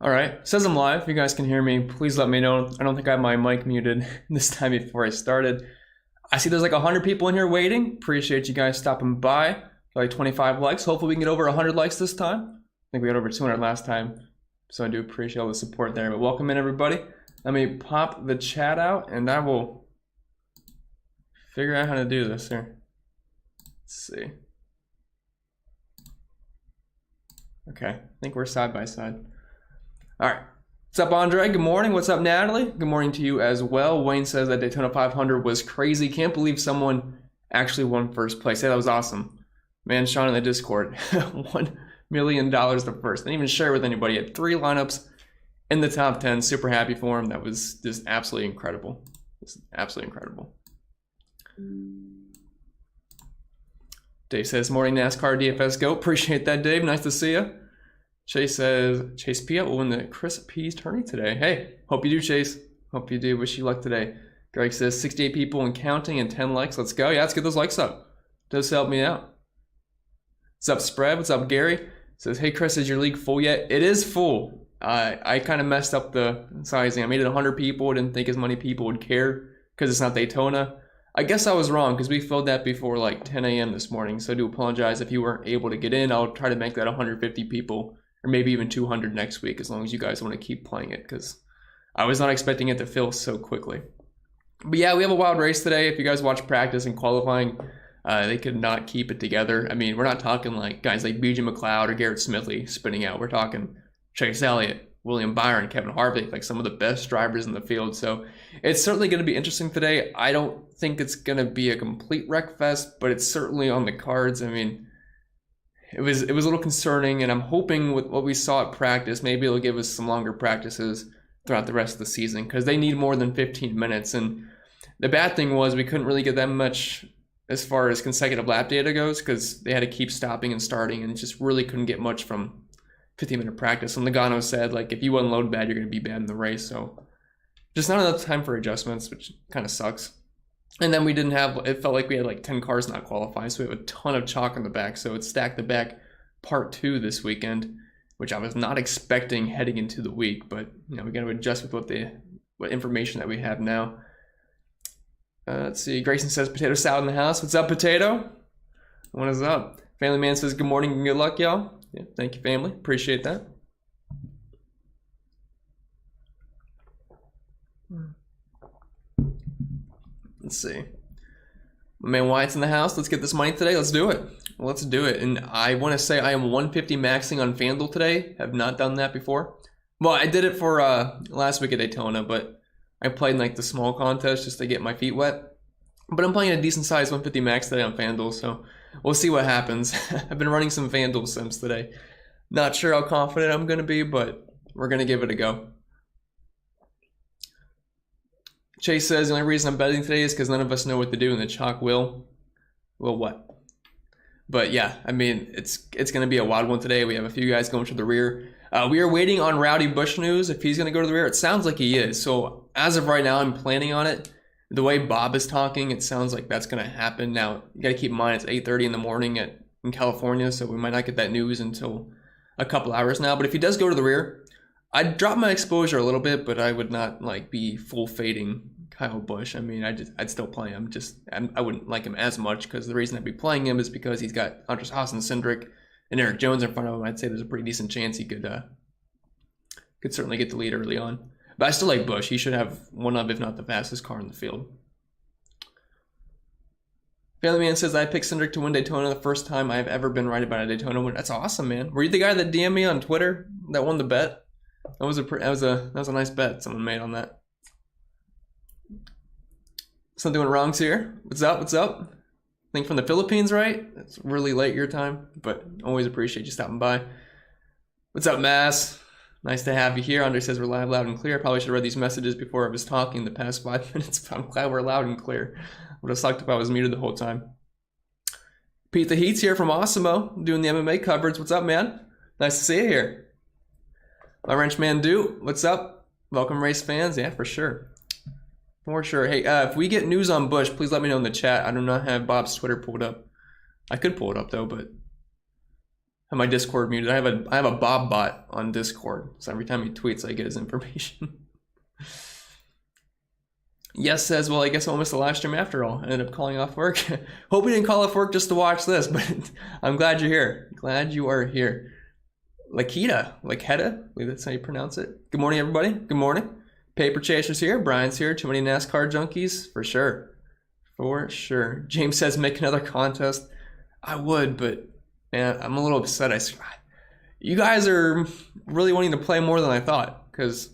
All right, says I'm live. If you guys can hear me, please let me know. I don't think I have my mic muted this time before I started. I see there's like 100 people in here waiting. Appreciate you guys stopping by. Like 25 likes. Hopefully we can get over 100 likes this time. I think we got over 200 last time. So I do appreciate all the support there. But welcome in, everybody. Let me pop the chat out and I will figure out how to do this here. Let's see. Okay, I think we're side by side. All right. What's up, Andre? Good morning. What's up, Natalie? Good morning to you as well. Wayne says that Daytona 500 was crazy. Can't believe someone actually won first place. Yeah, that was awesome. Man, Sean in the Discord, $1 million the first. Didn't even share with anybody. He had 3 lineups in the top 10. Super happy for him. That was just absolutely incredible. Just absolutely incredible. Dave says, morning NASCAR DFS go. Appreciate that, Dave. Nice to see you. Chase says, Chase Piat will win the Chris P's tourney today. Hey, hope you do, Chase. Hope you do. Wish you luck today. Greg says, 68 people and counting and 10 likes. Let's go. Yeah, let's get those likes up. Does help me out. What's up, Spread? What's up, Gary? Says, hey, Chris, is your league full yet? It is full. I kind of messed up the sizing. I made it 100 people. I didn't think as many people would care because it's not Daytona. I guess I was wrong because we filled that before like 10 a.m. this morning. So I do apologize if you weren't able to get in. I'll try to make that 150 people. Or maybe even 200 next week, as long as you guys want to keep playing it, because I was not expecting it to fill so quickly. But yeah, we have a wild race today. If you guys watch practice and qualifying, they could not keep it together. I mean, we're not talking like guys like B.J. McLeod or Garrett Smithley spinning out. We're talking Chase Elliott, William Byron, Kevin Harvick, like some of the best drivers in the field. So it's certainly going to be interesting today. I don't think it's going to be a complete wreck fest, but it's certainly on the cards. I mean, It was a little concerning, and I'm hoping with what we saw at practice, maybe it'll give us some longer practices throughout the rest of the season because they need more than 15 minutes. And the bad thing was we couldn't really get that much as far as consecutive lap data goes because they had to keep stopping and starting and just really couldn't get much from 15-minute practice. And Legano said, like, if you unload bad, you're going to be bad in the race. So just not enough time for adjustments, which kind of sucks. And then we didn't have, it felt like we had like 10 cars not qualify, so we have a ton of chalk on the back. So it's stacked the back part 2 this weekend, which I was not expecting heading into the week, but you know, we got to adjust with what information that we have now. Let's see, Grayson says potato salad in the house. What's up, Potato? What is up? Family Man says good morning and good luck, y'all. Yeah, thank you, family. Appreciate that. Let's see. My man Wyatt's in the house. Let's get this money today. Let's do it. Let's do it. And I want to say I am 150 maxing on Fanduel today. Have not done that before. Well, I did it for last week at Daytona, but I played in like the small contest just to get my feet wet. But I'm playing a decent size 150 max today on Fanduel, so we'll see what happens. I've been running some Fanduel sims today. Not sure how confident I'm going to be, but we're going to give it a go. Chase says the only reason I'm betting today is because none of us know what to do, and the chalk will what? But yeah, I mean, it's going to be a wild one today. We have a few guys going to the rear. We are waiting on Rowdy Busch news if he's going to go to the rear. It sounds like he is. So as of right now, I'm planning on it. The way Bob is talking, it sounds like that's going to happen. Now, you got to keep in mind it's 8:30 in the morning in California, so we might not get that news until a couple hours now. But if he does go to the rear, I'd drop my exposure a little bit, but I would not like be full fading Kyle Busch. I mean, I'd still play him. I wouldn't like him as much because the reason I'd be playing him is because he's got Andres Haas and Cindric and Eric Jones in front of him. I'd say there's a pretty decent chance he could certainly get the lead early on. But I still like Busch. He should have one of, if not the fastest car in the field. Family Man says, I picked Cindric to win Daytona the first time I've ever been right about a Daytona win. That's awesome, man. Were you the guy that DM'd me on Twitter that won the bet? That was a nice bet someone made on that. Something went wrong here. What's up? What's up? I think from the Philippines, right? It's really late your time, but always appreciate you stopping by. What's up, Mass? Nice to have you here. Andre says we're live, loud, and clear. I probably should have read these messages before I was talking the past 5 minutes, but I'm glad we're loud and clear. Would have sucked if I was muted the whole time. Pete the Heat's here from Osimo, doing the MMA coverage. What's up, man? Nice to see you here. My wrench man Do, what's up? Welcome, race fans. Yeah, for sure. For sure. Hey, if we get news on Busch, please let me know in the chat. I do not have Bob's Twitter pulled up. I could pull it up, though, but have my Discord muted. I have a Bob bot on Discord, so every time he tweets, I get his information. Yes says, well, I guess I'll miss the live stream after all. I ended up calling off work. Hope you didn't call off work just to watch this, but I'm glad you're here. Glad you are here. Lakita, I believe that's how you pronounce it. Good morning, everybody. Good morning. Paper Chasers here. Brian's here. Too many NASCAR junkies? For sure. For sure. James says, make another contest. I would, but man, I'm a little upset. You guys are really wanting to play more than I thought, because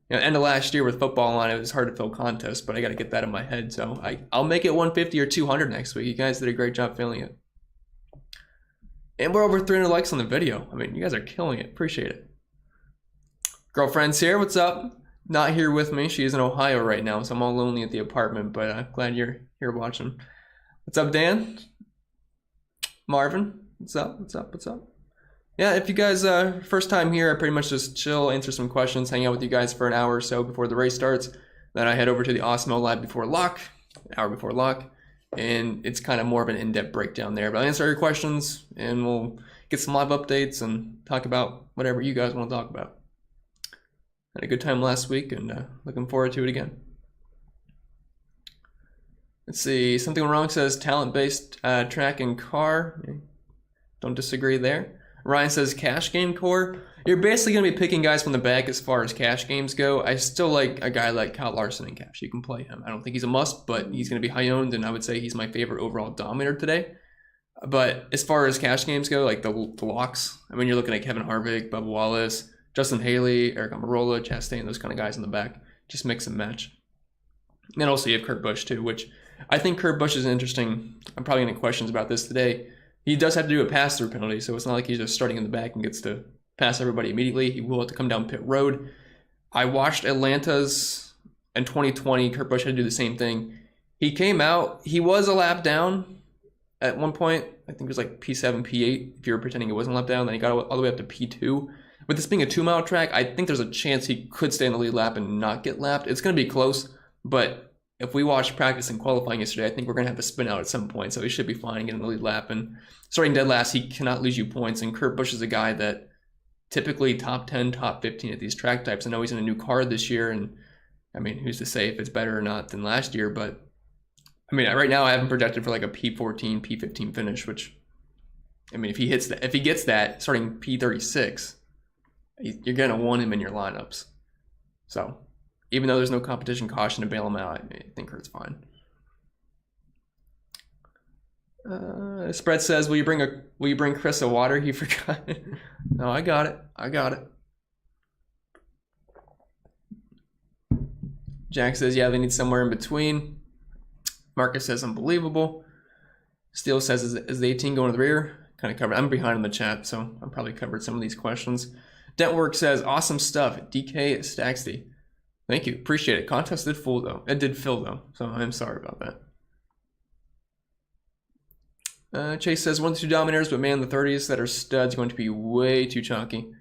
end of last year with football on, it was hard to fill contests, but I got to get that in my head. So I'll make it 150 or 200 next week. You guys did a great job filling it. And we're over 300 likes on the video. I mean, you guys are killing it. Appreciate it. Girlfriend's here. What's up? Not here with me. She's in Ohio right now, so I'm all lonely at the apartment, but I'm glad you're here watching. What's up, Dan? Marvin? What's up? What's up? What's up? Yeah, if you guys, first time here, I pretty much just chill, answer some questions, hang out with you guys for an hour or so before the race starts. Then I head over to the Osmo Lab before lock, an hour before lock, and it's kind of more of an in-depth breakdown there. But I'll answer your questions, and we'll get some live updates and talk about whatever you guys want to talk about. Had a good time last week, and looking forward to it again. Let's see, Something Wrong says talent-based track and car. Don't disagree there. Ryan says cash game core. You're basically going to be picking guys from the back as far as cash games go. I still like a guy like Kyle Larson in cash. You can play him. I don't think he's a must, but he's going to be high owned, and I would say he's my favorite overall Dominator today. But as far as cash games go, like the locks, I mean, you're looking at Kevin Harvick, Bubba Wallace, Justin Haley, Eric Almirola, Chastain, those kind of guys in the back. Just mix and match. And then also you have Kurt Busch too, which I think Kurt Busch is interesting. I'm probably going to get questions about this today. He does have to do a pass-through penalty, so it's not like he's just starting in the back and gets to pass everybody immediately. He will have to come down pit road. I watched Atlanta's in 2020. Kurt Busch had to do the same thing. He came out. He was a lap down at one point. I think it was like P7, P8, if you were pretending it wasn't a lap down. Then he got all the way up to P2. With this being a 2-mile track, I think there's a chance he could stay in the lead lap and not get lapped. It's going to be close, but if we watched practice and qualifying yesterday, I think we're going to have to spin out at some point, so he should be fine getting the lead lap. And starting dead last, he cannot lose you points, and Kurt Busch is a guy that typically top 10, top 15 at these track types. I know he's in a new car this year, and I mean, who's to say if it's better or not than last year, but I mean, right now I have him projected for like a P14, P15 finish, which, I mean, if he gets that starting P36, you're going to want him in your lineups. So even though there's no competition caution to bail him out, I think Kurt's fine. Spread says, will you bring Chris a water? He forgot. No, I got it. Jack says, yeah, they need somewhere in between. Marcus says, unbelievable. Steele says, is the 18 going to the rear? Kind of covered. I'm behind in the chat, so I probably covered some of these questions. Dentwork says, awesome stuff. DK Staxty. Thank you. Appreciate it. Contest did fill though. It did fill though, so I'm sorry about that. Chase says 1-2 Dominators, but man, the 30s that are studs going to be way too chunky.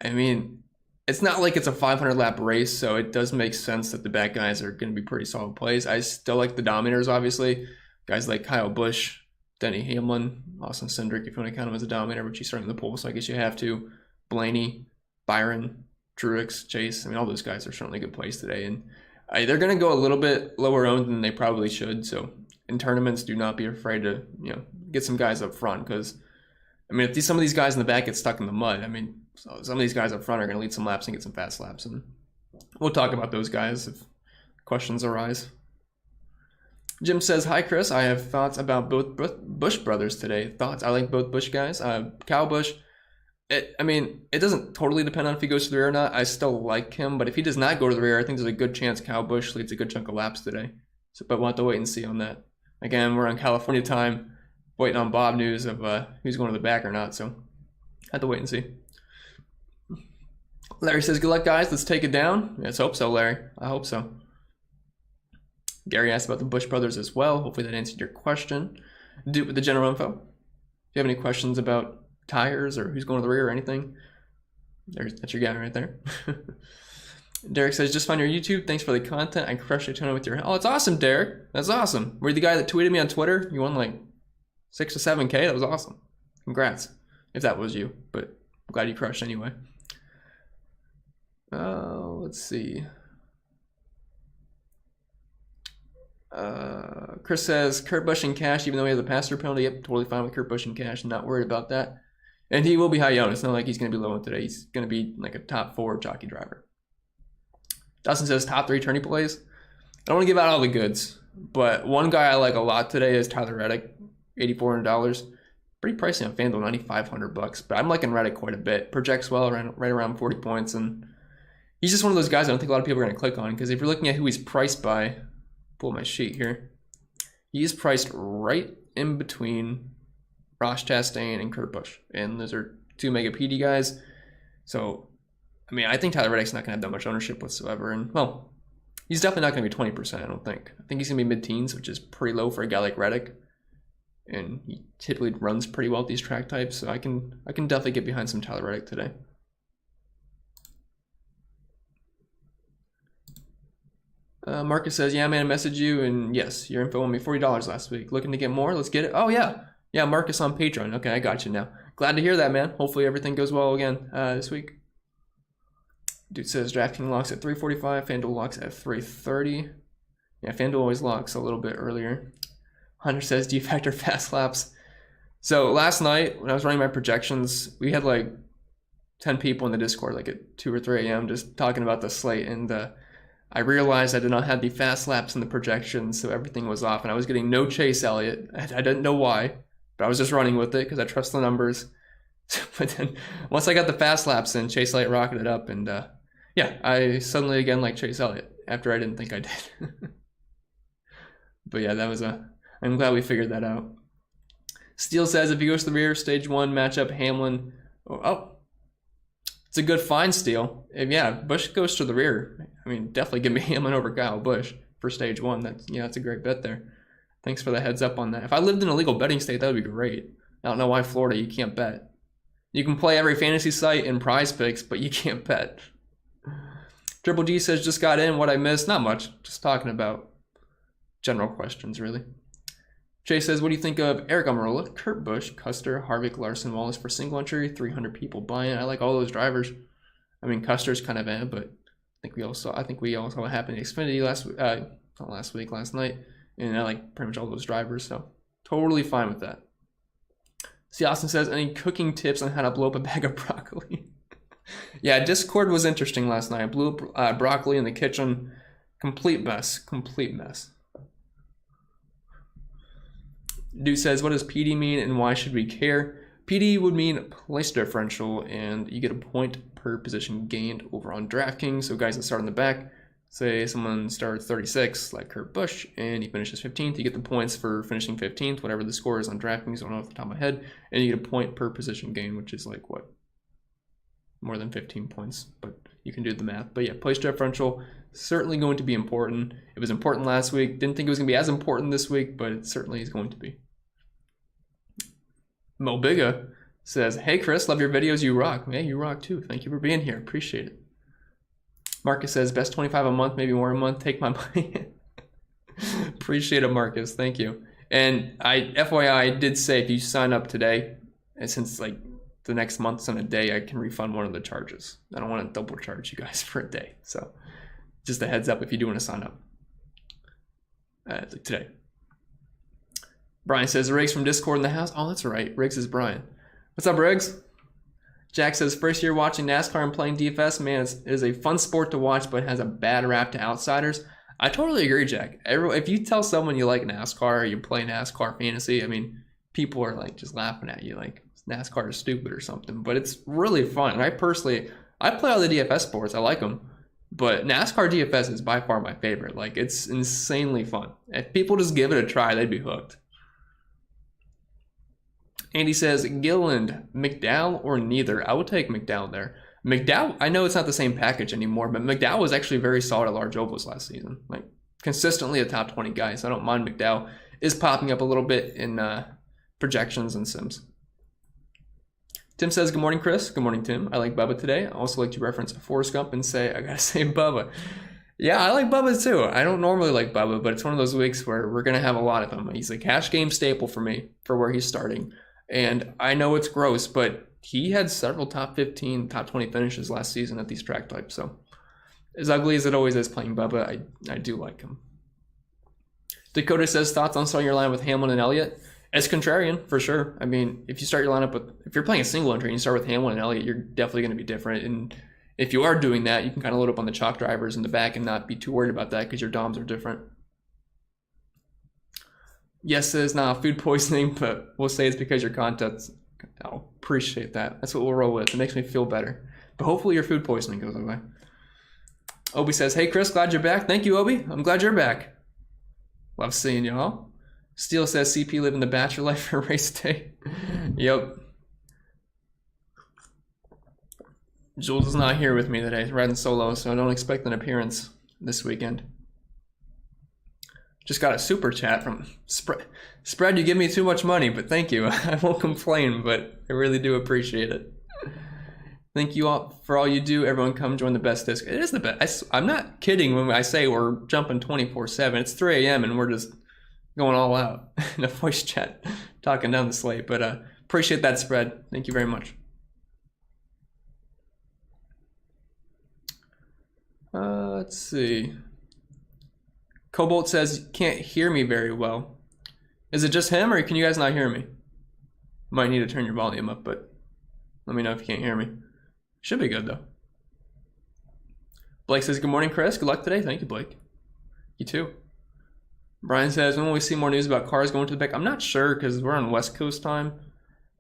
I mean, it's not like it's a 500 lap race, so it does make sense that the back guys are going to be pretty solid plays. I still like the Dominators, obviously. Guys like Kyle Busch, Denny Hamlin, Austin Cindric, if you want to count him as a Dominator, which he's starting in the pool, so I guess you have to. Blaney, Byron, Truex, Chase, I mean, all those guys are certainly good plays today. And they're going to go a little bit lower owned than they probably should. So in tournaments, do not be afraid to, get some guys up front. Because, I mean, if some of these guys in the back get stuck in the mud, I mean, so some of these guys up front are going to lead some laps and get some fast laps. And we'll talk about those guys if questions arise. Jim says, hi, Chris. I have thoughts about both Busch brothers today. Thoughts? I like both Busch guys. Kyle Busch. It doesn't totally depend on if he goes to the rear or not. I still like him, but if he does not go to the rear, I think there's a good chance Kyle Busch leads a good chunk of laps today. So, but we'll have to wait and see on that. Again, we're on California time, waiting on Bob news of who's going to the back or not, so have to wait and see. Larry says, good luck, guys. Let's take it down. Let's hope so, Larry. I hope so. Gary asked about the Busch brothers as well. Hopefully that answered your question. Do it with the general info. If you have any questions about tires or who's going to the rear or anything, that's your guy right there. Derek says, just found your YouTube. Thanks for the content. I crushed a ton with your... Oh, it's awesome, Derek. That's awesome. Were you the guy that tweeted me on Twitter? You won like 6 to 7K? That was awesome. Congrats. if that was you, but I'm glad you crushed anyway. Let's see. Chris says Kurt Busch in cash, even though he has a pass-through penalty. Yep, totally fine with Kurt Busch in cash. Not worried about that. And he will be high owned. It's not like he's going to be low owned today. He's going to be like a top 4 jockey driver. Dustin says top 3 tourney plays. I don't want to give out all the goods, but one guy I like a lot today is Tyler Reddick, $8,400. Pretty pricey on Fanduel, $9,500. But I'm liking Reddick quite a bit. Projects well, right around 40 points, and he's just one of those guys I don't think a lot of people are going to click on, because if you're looking at who he's priced by, pull my sheet here. He's priced right in between Ross Chastain and Kurt Busch, and those are 2 mega PD guys. So, I mean, I think Tyler Reddick's not going to have that much ownership whatsoever, and well, he's definitely not going to be 20%. I don't think. I think he's going to be mid-teens, which is pretty low for a guy like Reddick, and he typically runs pretty well at these track types. So I can definitely get behind some Tyler Reddick today. Marcus says, yeah, man, I messaged you, and yes, your info won me $40 last week. Looking to get more? Let's get it. Oh, yeah. Yeah, Marcus on Patreon. Okay, I got you now. Glad to hear that, man. Hopefully everything goes well again this week. Dude says DraftKings locks at 3:45. Fanduel locks at 3:30. Yeah, Fanduel always locks a little bit earlier. Hunter says, do you factor fast laps? So last night, when I was running my projections, we had like 10 people in the Discord, like at 2 or 3 a.m. just talking about the slate, and I realized I did not have the fast laps in the projections, so everything was off, and I was getting no Chase Elliott. I didn't know why, but I was just running with it because I trust the numbers. But then once I got the fast laps in, Chase Elliott rocketed up, and yeah, I suddenly again like Chase Elliott after I didn't think I did. But yeah, that was I'm glad we figured that out. Steele says if he goes to the rear, stage 1 matchup Hamline. Oh. It's a good find, Steele. If yeah, Busch goes to the rear, I mean, definitely give me Hamlin over Kyle Busch for stage 1. That's a great bet there. Thanks for the heads up on that. If I lived in a legal betting state, that would be great. I don't know why Florida you can't bet. You can play every fantasy site and prize picks, but you can't bet. Triple G says just got in. What I missed? Not much. Just talking about general questions, really. Jay says, what do you think of Eric Almirola, Kurt Busch, Custer, Harvick, Larson, Wallace for single entry? 300 people buying. I like all those drivers. I mean, Custer's kind of but I think we all saw what happened in Xfinity last night, and I like pretty much all those drivers, so totally fine with that. See, Austin says, any cooking tips on how to blow up a bag of broccoli? Yeah, Discord was interesting last night. I blew up broccoli in the kitchen. Complete mess. Dude says, what does PD mean and why should we care? PD would mean place differential, and you get a point per position gained over on DraftKings. So guys that start in the back, say someone starts 36, like Kurt Busch, and he finishes 15th, you get the points for finishing 15th, whatever the score is on DraftKings, I don't know off the top of my head, and you get a point per position gain, which is like, what? More than 15 points, but you can do the math. But yeah, place differential, certainly going to be important. It was important last week. Didn't think it was going to be as important this week, but it certainly is going to be. Mo Biga says, hey Chris, love your videos, you rock. Yeah, you rock too. Thank you for being here. Appreciate it. Marcus says, best 25 a month, maybe more a month. Take my money. Appreciate it, Marcus. Thank you. And FYI, I did say if you sign up today, and since like the next month's on a day, I can refund one of the charges. I don't want to double charge you guys for a day. So just a heads up if you do want to sign up today. Brian says, Riggs from Discord in the house. Oh, that's right. Riggs is Brian. What's up, Riggs? Jack says, first year watching NASCAR and playing DFS. Man, it is a fun sport to watch, but has a bad rap to outsiders. I totally agree, Jack. If you tell someone you like NASCAR or you play NASCAR fantasy, I mean, people are like just laughing at you like NASCAR is stupid or something. But it's really fun. And I play all the DFS sports. I like them. But NASCAR DFS is by far my favorite. Like, it's insanely fun. If people just give it a try, they'd be hooked. Andy says, Gilliland, McDowell, or neither? I would take McDowell there. McDowell, I know it's not the same package anymore, but McDowell was actually very solid at large ovals last season. Like, consistently a top 20 guy, so I don't mind McDowell. Is popping up a little bit in projections and sims. Tim says, good morning, Chris. Good morning, Tim. I like Bubba today. I also like to reference Forrest Gump and say, I gotta say Bubba. Yeah, I like Bubba too. I don't normally like Bubba, but it's one of those weeks where we're going to have a lot of him. He's a cash game staple for me for where he's starting. And I know it's gross, but he had several top 15, top 20 finishes last season at these track types. So as ugly as it always is playing Bubba, I do like him. Dakota says, thoughts on starting your line with Hamlin and Elliott? It's contrarian, for sure. I mean, if you start your lineup with, if you're playing a single entry and you start with Hamlin and Elliott, you're definitely going to be different. And if you are doing that, you can kind of load up on the chalk drivers in the back and not be too worried about that because your DOMs are different. Yes says, nah, food poisoning, but we'll say it's because your content's, I'll appreciate that. That's what we'll roll with. It makes me feel better. But hopefully your food poisoning goes away. Obi says, hey Chris, glad you're back. Thank you, Obi. I'm glad you're back. Love seeing y'all. Steele says, CP living the bachelor life for race day. Yep. Jules is not here with me today, riding solo, so I don't expect an appearance this weekend. Just got a super chat from Spread. You give me too much money, but thank you. I won't complain, but I really do appreciate it. Thank you all for all you do. Everyone come join the best disc. It is the best. I'm not kidding when I say we're jumping 24/7. It's 3 a.m. and we're just going all out in a voice chat, talking down the slate. But appreciate that, Spread. Thank you very much. Let's see. Cobalt says, can't hear me very well. Is it just him, or can you guys not hear me? Might need to turn your volume up, but let me know if you can't hear me. Should be good, though. Blake says, good morning, Chris. Good luck today. Thank you, Blake. You too. Brian says, when will we see more news about cars going to the back? I'm not sure, because we're on West Coast time.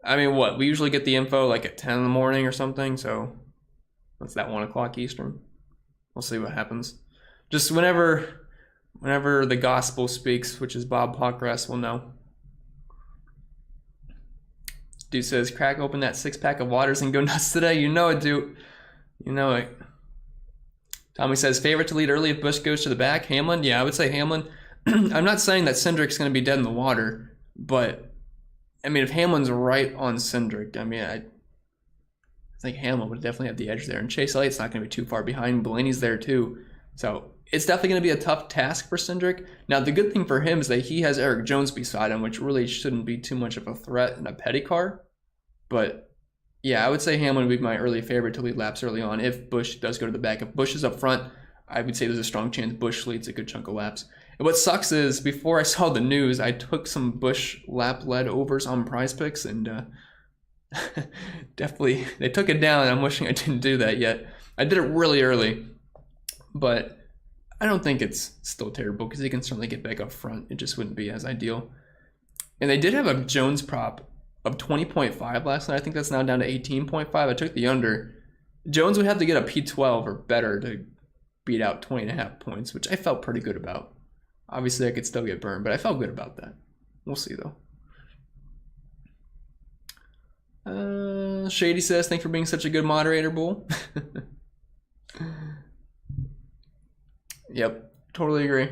I mean, what? We usually get the info like at 10 in the morning or something, so what's that, 1 o'clock Eastern? We'll see what happens. Just whenever the gospel speaks, which is Bob Pockgrass, will know. Dude says, crack open that 6-pack of waters and go nuts today. You know it, dude. You know it. Tommy says, favorite to lead early if Busch goes to the back? Hamlin? Yeah, I would say Hamlin. I'm not saying that Cindric's going to be dead in the water, but, I mean, if Hamlin's right on Cindric, I mean, I think Hamlin would definitely have the edge there. And Chase Elliott's not going to be too far behind. Blaney's there, too. So it's definitely going to be a tough task for Cindric. Now, the good thing for him is that he has Eric Jones beside him, which really shouldn't be too much of a threat in a petty car. But, yeah, I would say Hamlin would be my early favorite to lead laps early on if Busch does go to the back. If Busch is up front, I would say there's a strong chance Busch leads a good chunk of laps. And what sucks is, before I saw the news, I took some Busch lap-led overs on Prize Picks, and definitely, they took it down. I'm wishing I didn't do that yet. I did it really early, but I don't think it's still terrible because he can certainly get back up front. It just wouldn't be as ideal. And they did have a Jones prop of 20.5 last night. I think that's now down to 18.5. I took the under. Jones would have to get a P12 or better to beat out 20.5 points, which I felt pretty good about. Obviously, I could still get burned, but I felt good about that. We'll see, though. Shady says, thanks for being such a good moderator, Bull. Yep, totally agree.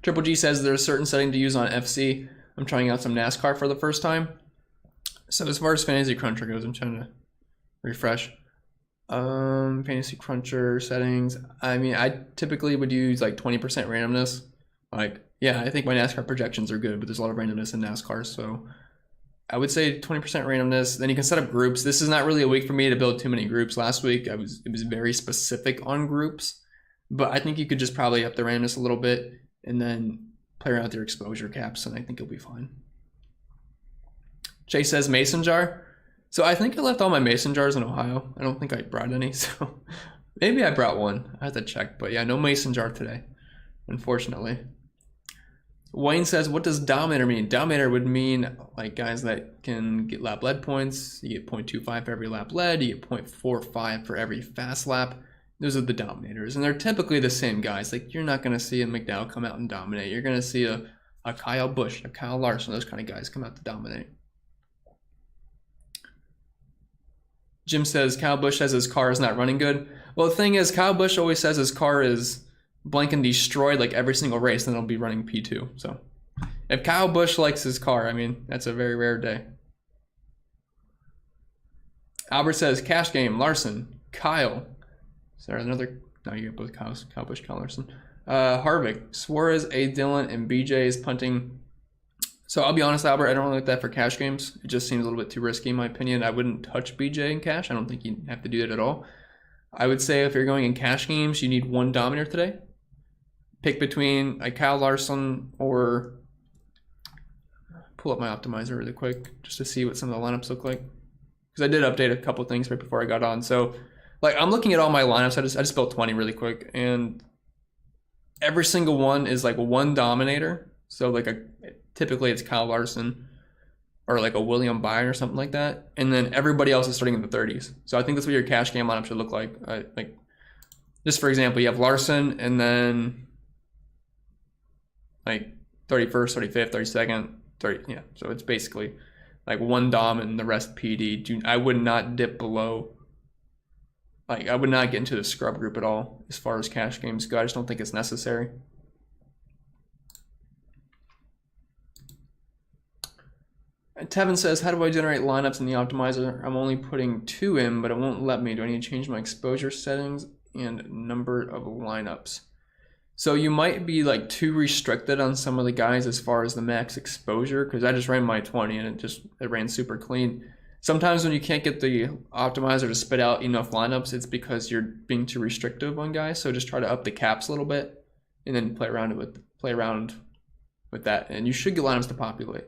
Triple G says there's a certain setting to use on FC. I'm trying out some NASCAR for the first time. So as far as Fantasy Cruncher goes, I'm trying to refresh. Fantasy Cruncher settings. I mean, I typically would use like 20% randomness. Like, yeah, I think my NASCAR projections are good, but there's a lot of randomness in NASCAR, so I would say 20% randomness. Then you can set up groups. This is not really a week for me to build too many groups. Last week, it was very specific on groups, but I think you could just probably up the randomness a little bit and then play around with your exposure caps, and I think you'll be fine. Chase says mason jar. So I think I left all my mason jars in Ohio. I don't think I brought any, so maybe I brought one. I have to check, but yeah, no mason jar today, unfortunately. Wayne says, what does Dominator mean? Dominator would mean like guys that can get lap lead points. You get 0.25 for every lap lead. You get 0.45 for every fast lap. Those are the Dominators, and they're typically the same guys. Like, you're not going to see a Mcdowell come out and dominate. You're going to see a Kyle Busch, a Kyle Larson, those kind of guys come out to dominate. Jim says Kyle Busch says his car is not running good. Well, the thing is, Kyle Busch always says his car is blank and destroyed like every single race, then it'll be running P2. So if Kyle Busch likes his car, I mean, that's a very rare day. Albert says cash game, Larson, Kyle. Is there another? No, you got both Kyles, Kyle Busch, Kyle Larson. Harvick, Suarez, A. Dillon, and BJ is punting. So I'll be honest, Albert, I don't really like that for cash games. It just seems a little bit too risky in my opinion. I wouldn't touch BJ in cash. I don't think you have to do that at all. I would say if you're going in cash games, you need one Dominator today. Pick between like Kyle Larson or pull up my optimizer really quick just to see what some of the lineups look like. Because I did update a couple things right before I got on. So like I'm looking at all my lineups. I just built 20 really quick, and every single one is like one Dominator. So like typically it's Kyle Larson or like a William Byron or something like that. And then everybody else is starting in the 30s. So I think that's what your cash game lineup should look like. Like just for example, you have Larson and then like 31st, 35th, 32nd, 30. Yeah. So it's basically like one Dom and the rest PD. I would not dip below. Like I would not get into the scrub group at all as far as cash games go. I just don't think it's necessary. And Tevin says, how do I generate lineups in the optimizer? I'm only putting 2 in, but it won't let me. Do I need to change my exposure settings and number of lineups? So you might be like too restricted on some of the guys as far as the max exposure, because I just ran my 20 and it ran super clean. Sometimes when you can't get the optimizer to spit out enough lineups, it's because you're being too restrictive on guys. So just try to up the caps a little bit and then play around with that. And you should get lineups to populate.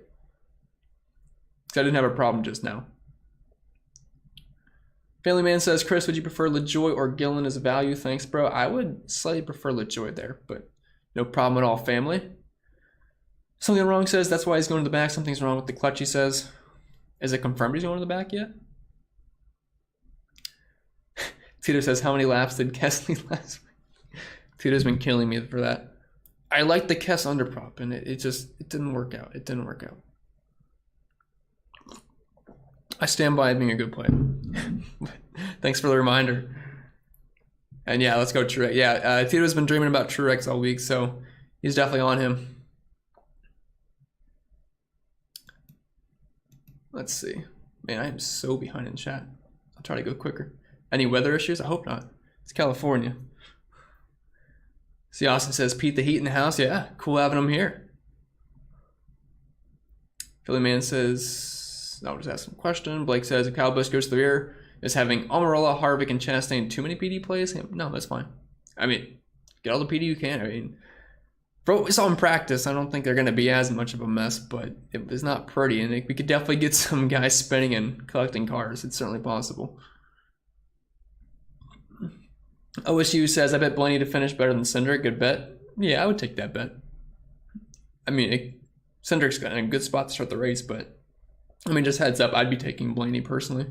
Because I didn't have a problem just now. Family Man says, Chris, would you prefer LaJoy or Gillen as a value? Thanks, bro. I would slightly prefer LaJoy there, but no problem at all, family. Something wrong says, that's why he's going to the back. Something's wrong with the clutch, he says. Is it confirmed he's going to the back yet? Tito says, how many laps did Kess lead last week? Tito's been killing me for that. I like the Kess underprop, and it didn't work out. It didn't work out. I stand by it being a good play. Thanks for the reminder. And yeah, let's go Truex. Yeah, Tito's been dreaming about Truex all week, so he's definitely on him. Let's see. Man, I am so behind in chat. I'll try to go quicker. Any weather issues? I hope not. It's California. See, Austin says, Pete the Heat in the house. Yeah, cool having him here. Philly Man says, I'll just ask some question. Blake says, if Kyle Busch goes to the rear, is having Almirola, Harvick, and Chastain too many PD plays? No, that's fine. I mean, get all the PD you can. I mean, bro, we saw in practice. I don't think they're going to be as much of a mess, but it was not pretty. And we could definitely get some guys spinning and collecting cars. It's certainly possible. OSU says, I bet Blaney to finish better than Cindric. Good bet. Yeah, I would take that bet. I mean, Cindric's got a good spot to start the race, but I mean, just heads up, I'd be taking Blaney personally.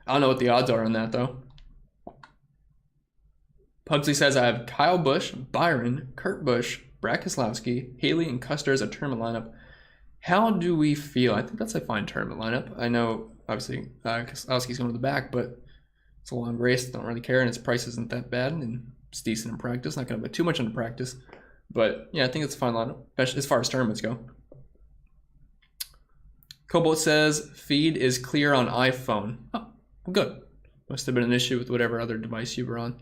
I don't know what the odds are on that, though. Pugsley says, I have Kyle Busch, Byron, Kurt Busch, Brad Keselowski, Haley, and Custer as a tournament lineup. How do we feel? I think that's a fine tournament lineup. I know, obviously, Keselowski's going to the back, but it's a long race. Don't really care, and its price isn't that bad, and it's decent in practice. Not going to put too much into practice. But, yeah, I think it's a fine lineup, especially as far as tournaments go. Cobalt says, feed is clear on iPhone. Oh, well, good. Must have been an issue with whatever other device you were on.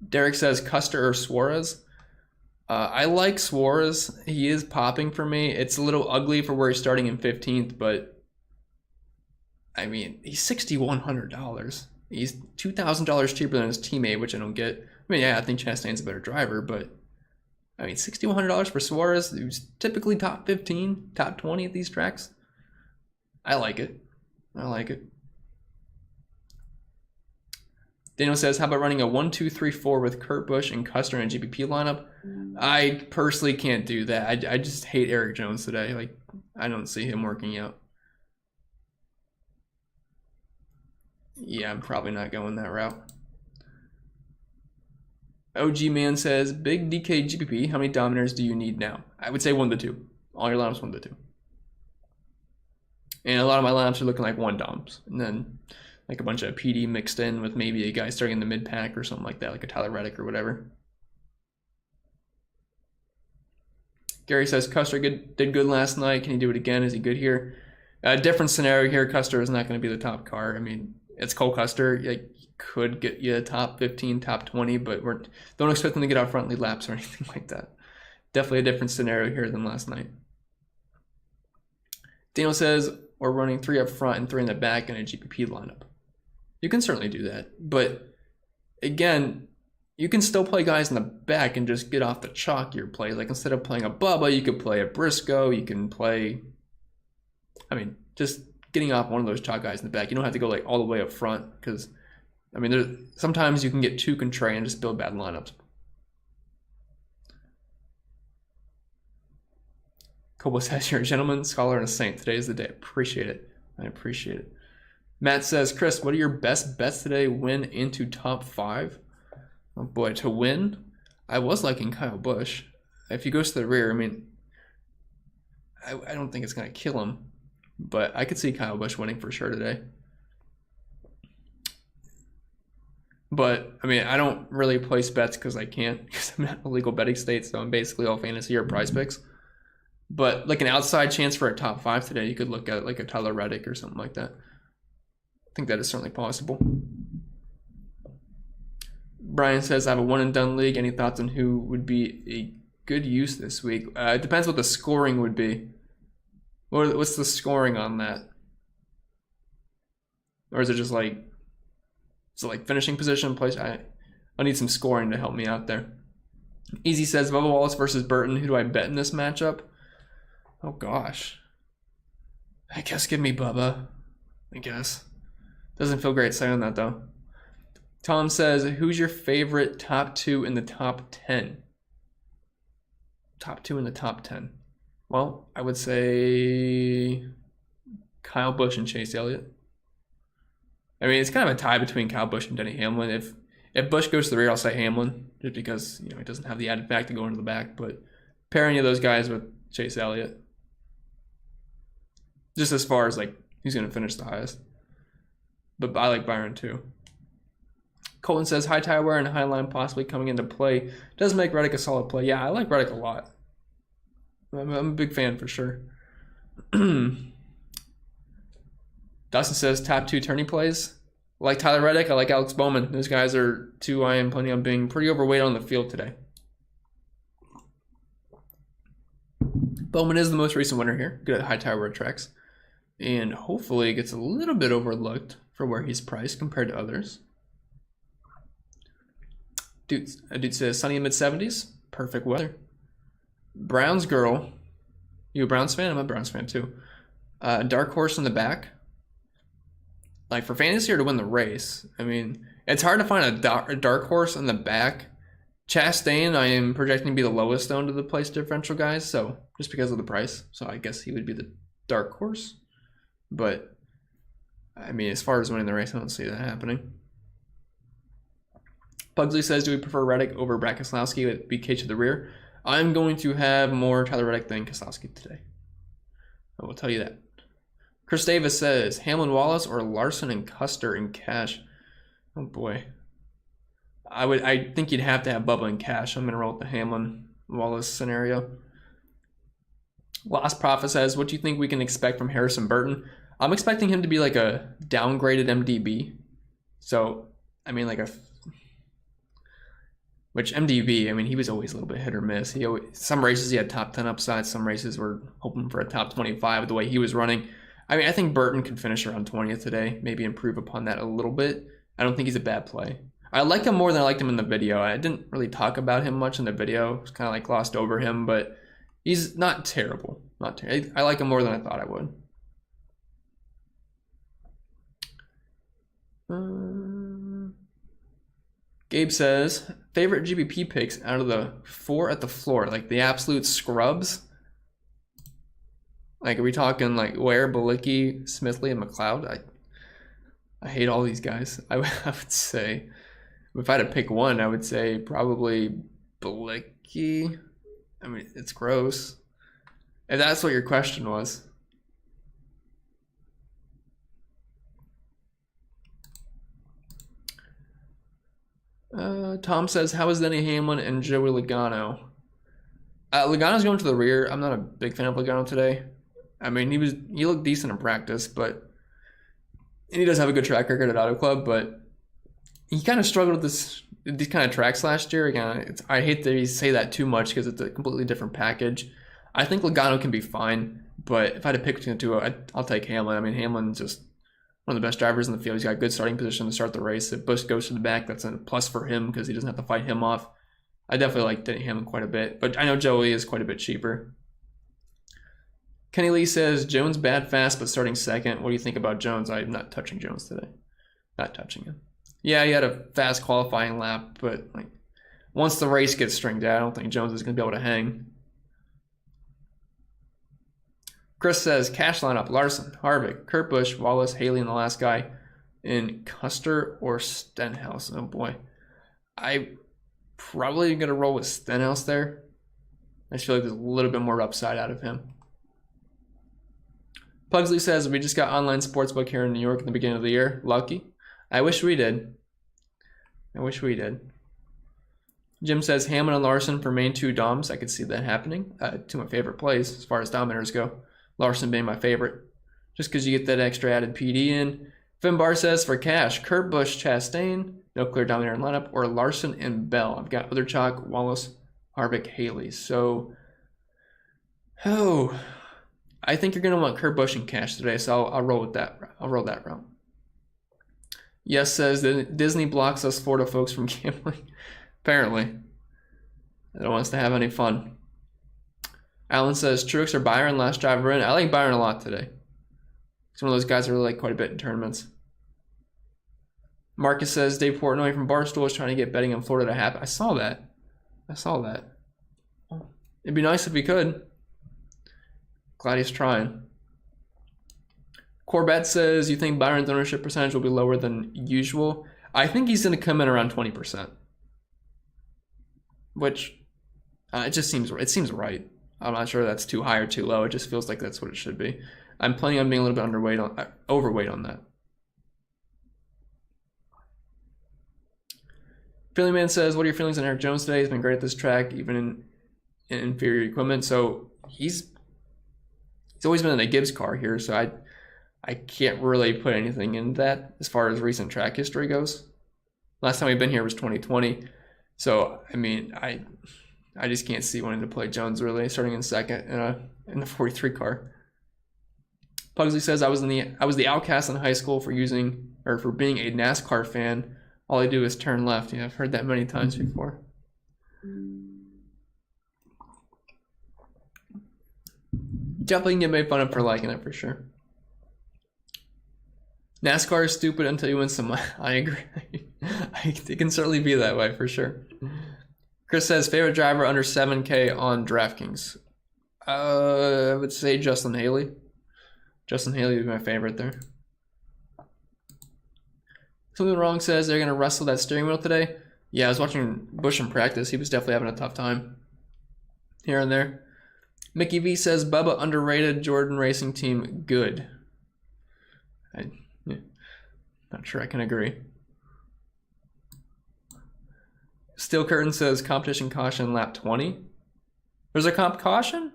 Derek says, Custer or Suarez? I like Suarez. He is popping for me. It's a little ugly for where he's starting in 15th, but I mean, he's $6,100. He's $2,000 cheaper than his teammate, which I don't get. I mean, yeah, I think Chastain's a better driver, but I mean, $6,100 for Suarez, who's typically top 15, top 20 at these tracks. I like it. I like it. Daniel says, how about running a 1-2-3-4 with Kurt Busch and Custer in a GPP lineup? I personally can't do that. I just hate Eric Jones today. Like, I don't see him working out. Yeah, I'm probably not going that route. OG Man says, big DK GPP, how many Dominators do you need now? I would say 1 to 2. All your lineups 1 to 2. And a lot of my lineups are looking like 1 Doms. And then like a bunch of PD mixed in with maybe a guy starting in the mid-pack or something like that, like a Tyler Reddick or whatever. Gary says, Custer did good last night. Can he do it again? Is he good here? Different scenario here. Custer is not going to be the top car. I mean, it's Cole Custer. Like, could get you a top 15, top 20, but don't expect them to get out front lead laps or anything like that. Definitely a different scenario here than last night. Daniel says, we're running 3 up front and 3 in the back in a GPP lineup. You can certainly do that, but again, you can still play guys in the back and just get off the chalk your play. Like instead of playing a Bubba, you could play a Briscoe, you can play, I mean, just getting off one of those chalk guys in the back. You don't have to go like all the way up front because, I mean, sometimes you can get too contrary and just build bad lineups. Kobo says, you're a gentleman, scholar, and a saint. Today is the day. Appreciate it. I appreciate it. Matt says, Chris, what are your best bets today? Win into top 5? Oh boy, to win? I was liking Kyle Busch. If he goes to the rear, I mean, I don't think it's going to kill him, but I could see Kyle Busch winning for sure today. But, I mean, I don't really place bets because I can't, because I'm not in a legal betting state, so I'm basically all fantasy or prize picks. But like an outside chance for a top 5 today, you could look at like a Tyler Reddick or something like that. I think that is certainly possible. Brian says, I have a one and done league. Any thoughts on who would be a good use this week? It depends what the scoring would be. What's the scoring on that? Or is it just like, is it like finishing position place? I need some scoring to help me out there. Easy says, Bubba Wallace versus Burton. Who do I bet in this matchup? Oh gosh. I guess give me Bubba. I guess. Doesn't feel great saying that though. Tom says, who's your favorite top 2 in the top 10? Top 2 in the top 10. Well, I would say Kyle Busch and Chase Elliott. I mean, it's kind of a tie between Kyle Busch and Denny Hamlin. If Busch goes to the rear, I'll say Hamlin, just because, you know, he doesn't have the added fact to go into the back. But pair any of those guys with Chase Elliott, just as far as like who's going to finish the highest. But I like Byron too. Colton says, high tire wear and high line possibly coming into play. Does make Reddick a solid play. Yeah, I like Reddick a lot. I'm a big fan for sure. Dustin says, top 2 tourney plays. I like Tyler Reddick. I like Alex Bowman. Those guys are 2 I am planning on being pretty overweight on the field today. Bowman is the most recent winner here. Good at high tire wear tracks. And hopefully gets a little bit overlooked for where he's priced compared to others. Dude says sunny in mid-70s. Perfect weather. Browns girl. You a Browns fan? I'm a Browns fan too. Dark horse in the back. Like for fantasy or to win the race. I mean, it's hard to find a dark horse in the back. Chastain, I am projecting to be the lowest owned of the place differential guys. So just because of the price. So I guess he would be the dark horse. But I mean, as far as winning the race, I don't see that happening. Pugsley says, do we prefer Reddick over Brad Keselowski with BK to the rear? I'm going to have more Tyler Reddick than Keselowski today. I will tell you that. Chris Davis says, Hamlin Wallace or Larson and Custer in cash? Oh boy. I think you'd have to have Bubba in cash. I'm going to roll with the Hamlin Wallace scenario. Lost Prophet says, what do you think we can expect from Harrison Burton? I'm expecting him to be like a downgraded MDB. So, I mean, like a... Which MDB, I mean, he was always a little bit hit or miss. Some races he had top 10 upside. Some races were hoping for a top 25 with the way he was running. I mean, I think Burton can finish around 20th today. Maybe improve upon that a little bit. I don't think he's a bad play. I like him more than I liked him in the video. I didn't really talk about him much in the video. It's kind of like glossed over him, but he's not terrible. Not terrible. I like him more than I thought I would. Gabe says, favorite GBP picks out of the 4 at the floor, like the absolute scrubs. Like, are we talking like Ware, Balicki, Smithley, and McLeod? I hate all these guys. I would say, if I had to pick one, I would say probably Balicki. I mean, it's gross. If that's what your question was. Tom says, how is Denny Hamlin and Joey Legano? Logano's going to the rear. I'm not a big fan of Legano today. I mean, he looked decent in practice, but and he does have a good track record at Auto Club, but he kind of struggled with these kind of tracks last year. Again, I hate to say that too much because it's a completely different package. I think Legano can be fine, but if I had to pick between the two, I'll take Hamline. I mean, Hamlin's just one of the best drivers in the field. He's got a good starting position to start the race. If Busch goes to the back, that's a plus for him because he doesn't have to fight him off. I definitely like Hamlin quite a bit, but I know Joey is quite a bit cheaper. Kenny Lee says, Jones bad fast, but starting second. What do you think about Jones? I'm not touching Jones today. Not touching him. Yeah, he had a fast qualifying lap, but like once the race gets stringed out, I don't think Jones is going to be able to hang. Chris says, cash lineup, Larson, Harvick, Kurt Busch, Wallace, Haley, and the last guy in Custer or Stenhouse. Oh boy. I probably going to roll with Stenhouse there. I just feel like there's a little bit more upside out of him. Pugsley says, we just got online sportsbook here in New York at the beginning of the year. Lucky. I wish we did. I wish we did. Jim says, Hammond and Larson for main 2 DOMs. I could see that happening. Two of my favorite plays as far as Dominators go. Larson being my favorite. Just because you get that extra added PD in. Finbar says, for cash, Kurt Busch, Chastain, no clear Dominator lineup, or Larson and Bell. I've got other chalk, Wallace, Harvick, Haley. So, I think you're going to want Kurt Busch and cash today, so I'll roll with that. I'll roll that route. Yes says that Disney blocks us Florida folks from gambling. Apparently. They don't want us to have any fun. Alan says, Truex or Byron, last driver in. I like Byron a lot today. He's one of those guys I really like quite a bit in tournaments. Marcus says, Dave Portnoy from Barstool is trying to get betting in Florida to happen. I saw that. It'd be nice if we could. Glad he's trying. Corbett says, you think Byron's ownership percentage will be lower than usual? I think he's going to come in around 20%. Which, it seems right. I'm not sure that's too high or too low. It just feels like that's what it should be. I'm planning on being a little bit overweight on that. Philly Man says, what are your feelings on Eric Jones today? He's been great at this track, even in inferior equipment. So he's always been in a Gibbs car here, so I can't really put anything in that as far as recent track history goes. Last time we've been here was 2020. So, I mean, I just can't see wanting to play Jones really, starting in second in the 43 car. Pugsley says, I was the outcast in high school for being a NASCAR fan. All I do is turn left. Yeah, I've heard that many times before. Definitely can get made fun of for liking it for sure. NASCAR is stupid until you win some. I agree. It can certainly be that way for sure. Chris says, favorite driver under 7K on DraftKings. I would say Justin Haley. Justin Haley would be my favorite there. Something Wrong says they're going to wrestle that steering wheel today. Yeah, I was watching Busch in practice. He was definitely having a tough time here and there. Mickey V says, Bubba underrated, Jordan Racing Team good. Not sure I can agree. Steel Curtain says, competition caution lap 20. There's a comp caution?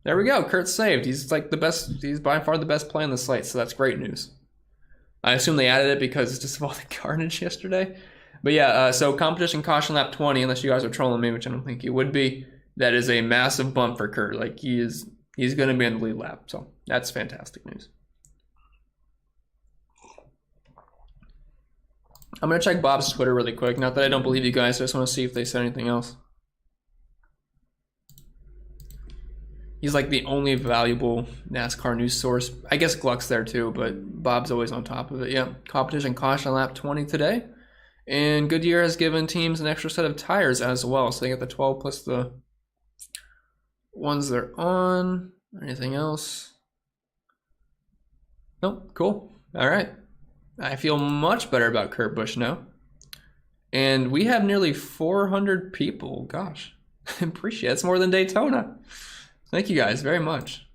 There we go. Kurt's saved. He's like the best. He's by far the best play on the slate, so that's great news. I assume they added it because just of all the carnage yesterday. But yeah, so competition caution lap 20, unless you guys are trolling me, which I don't think you would be. That is a massive bump for Kurt. Like he's going to be in the lead lap, so that's fantastic news. I'm going to check Bob's Twitter really quick. Not that I don't believe you guys. I just want to see if they said anything else. He's like the only valuable NASCAR news source. I guess Gluck's there too, but Bob's always on top of it. Yeah, competition caution lap 20 today. And Goodyear has given teams an extra set of tires as well. So they get the 12 plus the ones they're on. Anything else? Nope, cool. All right. I feel much better about Kurt Busch now. And we have nearly 400 people. Gosh, I appreciate it. It's more than Daytona. Thank you guys very much.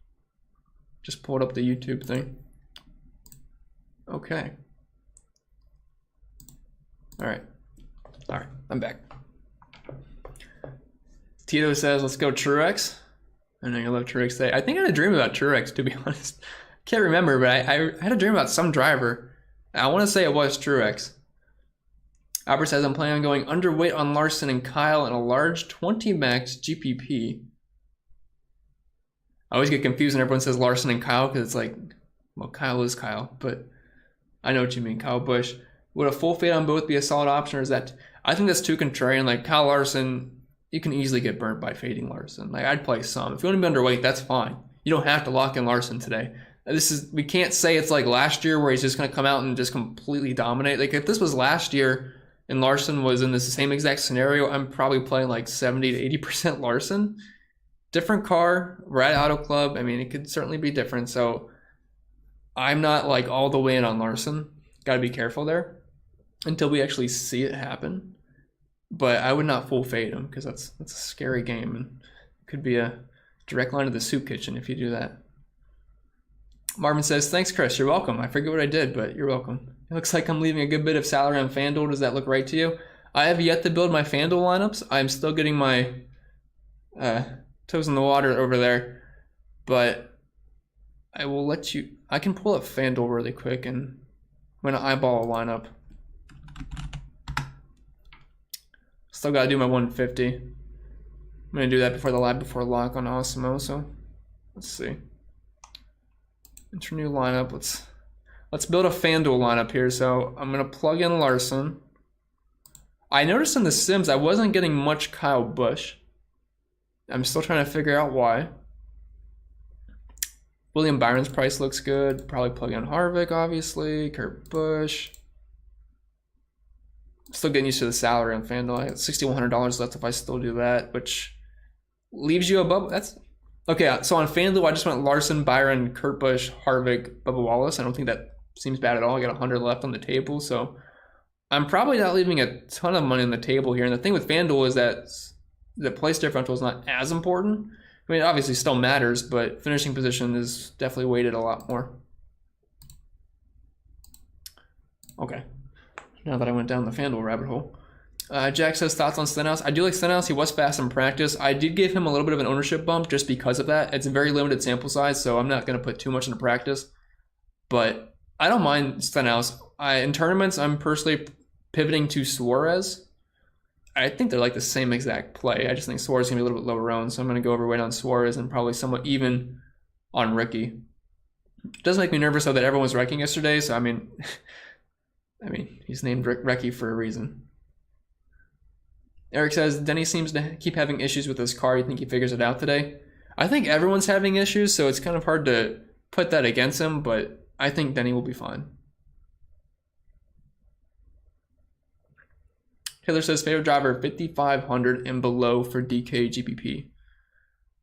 Just pulled up the YouTube thing. Okay. All right, I'm back. Tito says, let's go Truex. I know you love Truex today. I think I had a dream about Truex, to be honest. Can't remember, but I had a dream about some driver. I want to say it was Truex. Albert says, I'm planning on going underweight on Larson and Kyle in a large 20 max GPP. I always get confused when everyone says Larson and Kyle because it's like, well, Kyle is Kyle, but I know what you mean, Kyle Busch. Would a full fade on both be a solid option, or is that... I think that's too contrarian. Like, Kyle Larson, you can easily get burnt by fading Larson. Like, I'd play some. If you want to be underweight, that's fine. You don't have to lock in Larson today. We can't say it's like last year where he's just going to come out and just completely dominate. Like, if this was last year and Larson was in the same exact scenario, I'm probably playing like 70 to 80% Larson. Different car, we're at Auto Club. I mean, it could certainly be different. So I'm not like all the way in on Larson. Got to be careful there until we actually see it happen. But I would not full fade him because that's a scary game, and it could be a direct line to the soup kitchen if you do that. Marvin says, thanks, Chris. You're welcome. I forget what I did, but you're welcome. It looks like I'm leaving a good bit of salary on Fanduel. Does that look right to you? I have yet to build my Fanduel lineups. I'm still getting my toes in the water over there, but I will let you... I can pull up Fanduel really quick, and I'm going to eyeball a lineup. Still got to do my 150. I'm going to do that before the live before lock on Osmo, so let's see. Enter new lineup. Let's build a Fanduel lineup here. So I'm going to plug in Larson. I noticed in the Sims I wasn't getting much Kyle Busch. I'm still trying to figure out why. William Byron's price looks good. Probably plug in Harvick, obviously. Kurt Busch. Still getting used to the salary on Fanduel. I got $6,100 left if I still do that, which leaves you above. That's okay. So on Fanduel, I just went Larson, Byron, Kurt Busch, Harvick, Bubba Wallace. I don't think that seems bad at all. I got 100 left on the table, so I'm probably not leaving a ton of money on the table here. And the thing with Fanduel is that the place differential is not as important. I mean, it obviously still matters, but finishing position is definitely weighted a lot more. Okay. Now that I went down the Fanduel rabbit hole. Jack says, thoughts on Stenhouse? I do like Stenhouse. He was fast in practice. I did give him a little bit of an ownership bump just because of that. It's a very limited sample size, so I'm not going to put too much into practice. But I don't mind Stenhouse. In tournaments, I'm personally pivoting to Suarez. I think they're like the same exact play. I just think Suarez is going to be a little bit lower owned, so I'm going to go overweight on Suarez and probably somewhat even on Ricky. It does make me nervous, though, that everyone was wrecking yesterday, so I mean, he's named Ricky for a reason. Eric says, Denny seems to keep having issues with his car. You think he figures it out today? I think everyone's having issues, so it's kind of hard to put that against him, but I think Denny will be fine. Taylor says, favorite driver, 5,500 and below for DK GPP.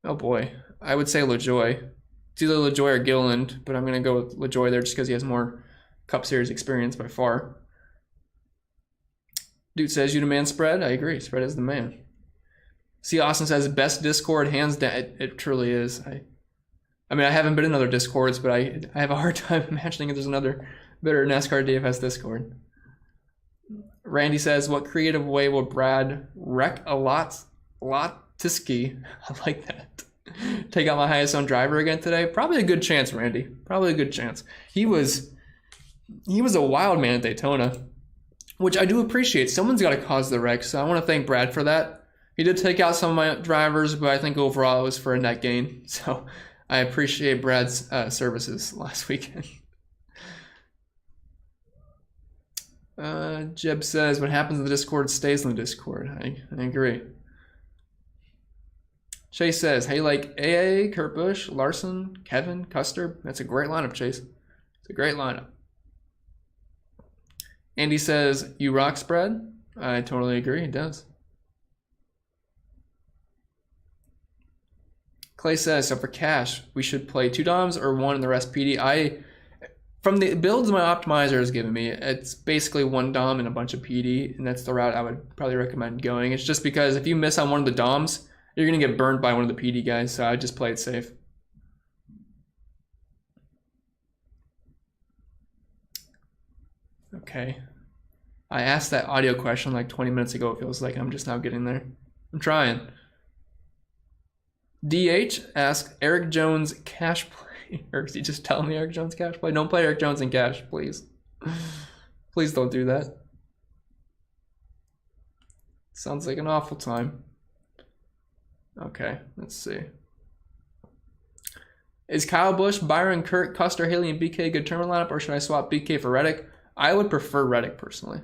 Oh boy. I would say LaJoy. It's either LaJoy or Gilliland, but I'm going to go with LaJoy there just because he has more Cup Series experience by far. Dude says, you demand spread? I agree. Spread is the man. See, Austin says, best Discord, hands down. It truly is. I mean, I haven't been in other Discords, but I have a hard time imagining if there's another better NASCAR DFS Discord. Randy says, what creative way will Brad wreck a lot to ski? I like that. Take out my highest owned driver again today? Probably a good chance, Randy. Probably a good chance. He was a wild man at Daytona, which I do appreciate. Someone's got to cause the wreck, so I want to thank Brad for that. He did take out some of my drivers, but I think overall it was for a net gain. So I appreciate Brad's services last weekend. Jeb says, what happens in the Discord stays in the Discord. I agree. Chase says, hey, like AA, Kurt Busch, Larson, Kevin, Custer. That's a great lineup, Chase. It's a great lineup. Andy says, you rock spread. I totally agree. It does. Clay says, so for cash, we should play 2 DOMs or 1 and the rest PD. From the builds my optimizer has given me, it's basically 1 DOM and a bunch of PD, and that's the route I would probably recommend going. It's just because if you miss on one of the DOMs, you're going to get burned by one of the PD guys, so I just play it safe. Okay. I asked that audio question like 20 minutes ago. It feels like I'm just now getting there. I'm trying. DH asks, Eric Jones cash play. Or is he just telling me Eric Jones cash play? Don't play Eric Jones in cash, please. Please don't do that. Sounds like an awful time. Okay, let's see. Is Kyle Busch, Byron, Kurt, Custer, Haley, and BK a good tournament lineup, or should I swap BK for Reddick? I would prefer Reddick personally.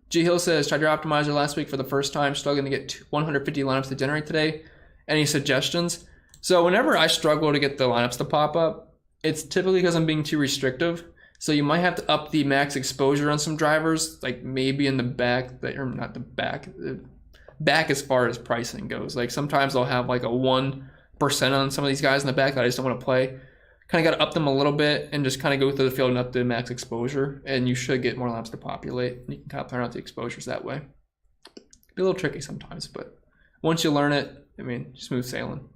G Hill says, tried your optimizer last week for the first time, struggling to get 150 lineups to generate today. Any suggestions? So whenever I struggle to get the lineups to pop up, it's typically because I'm being too restrictive. So you might have to up the max exposure on some drivers, like maybe in the back, or not the back as far as pricing goes. Like sometimes I'll have like a 1% on some of these guys in the back that I just don't want to play. Kind of got to up them a little bit and just kind of go through the field and up the max exposure, and you should get more laps to populate. You can kind of plan out the exposures that way. Be a little tricky sometimes, but once you learn it, I mean, smooth sailing.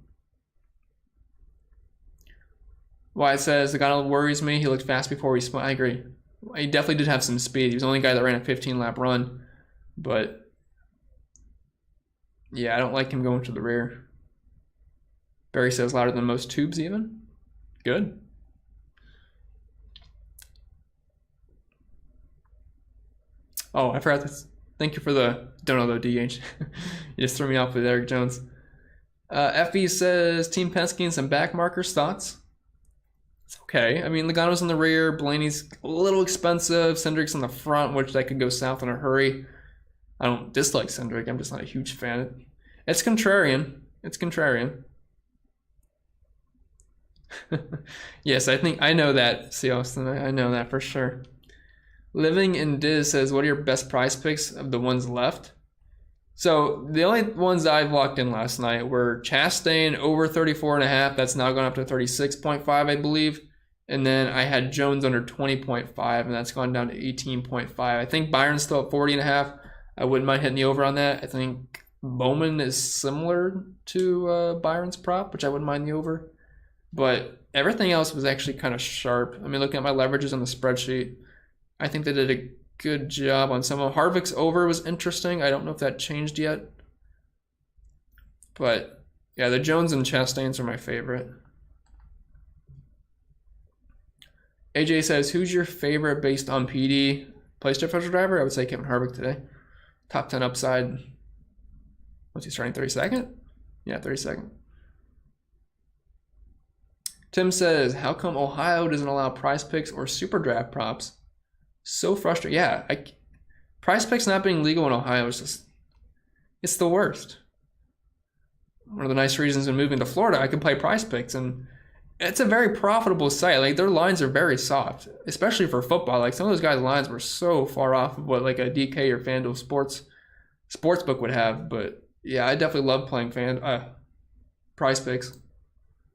Wyatt says, the guy worries me. He looked fast before he spun. I agree. He definitely did have some speed. He was the only guy that ran a 15-lap run, but yeah, I don't like him going to the rear. Barry says louder than most tubes even. Good. Oh, I forgot this. Thank you for the don't know though, DH. You just threw me off with Eric Jones. FE says Team Penske and some back markers. Thoughts? It's okay. I mean, Legano's in the rear. Blaney's a little expensive. Cindric's in the front, which that could go south in a hurry. I don't dislike Cindric. I'm just not a huge fan. It's contrarian. It's contrarian. Yes, I know that, C. Austin. I know that for sure. Living in Diz says, what are your best prize picks of the ones left? So the only ones I've locked in last night were Chastain over 34.5. That's now gone up to 36.5, I believe. And then I had Jones under 20.5, and that's gone down to 18.5. I think Byron's still at 40.5. I wouldn't mind hitting the over on that. I think Bowman is similar to Byron's prop, which I wouldn't mind the over. But everything else was actually kind of sharp. I mean, looking at my leverages on the spreadsheet, I think they did a good job on some of them. Harvick's over was interesting. I don't know if that changed yet. But yeah, the Jones and Chastains are my favorite. AJ says, who's your favorite based on PD place differential driver? I would say Kevin Harvick today. Top 10 upside. What's he starting, 32nd? Yeah, 32nd. Tim says, how come Ohio doesn't allow prize picks or super draft props? So frustrating. Yeah, prize picks not being legal in Ohio is just, it's the worst. One of the nice reasons in moving to Florida, I can play prize picks, and it's a very profitable site. Like, their lines are very soft, especially for football. Like, some of those guys' lines were so far off of what like a DK or Fanduel sportsbook would have. But yeah, I definitely love playing prize picks.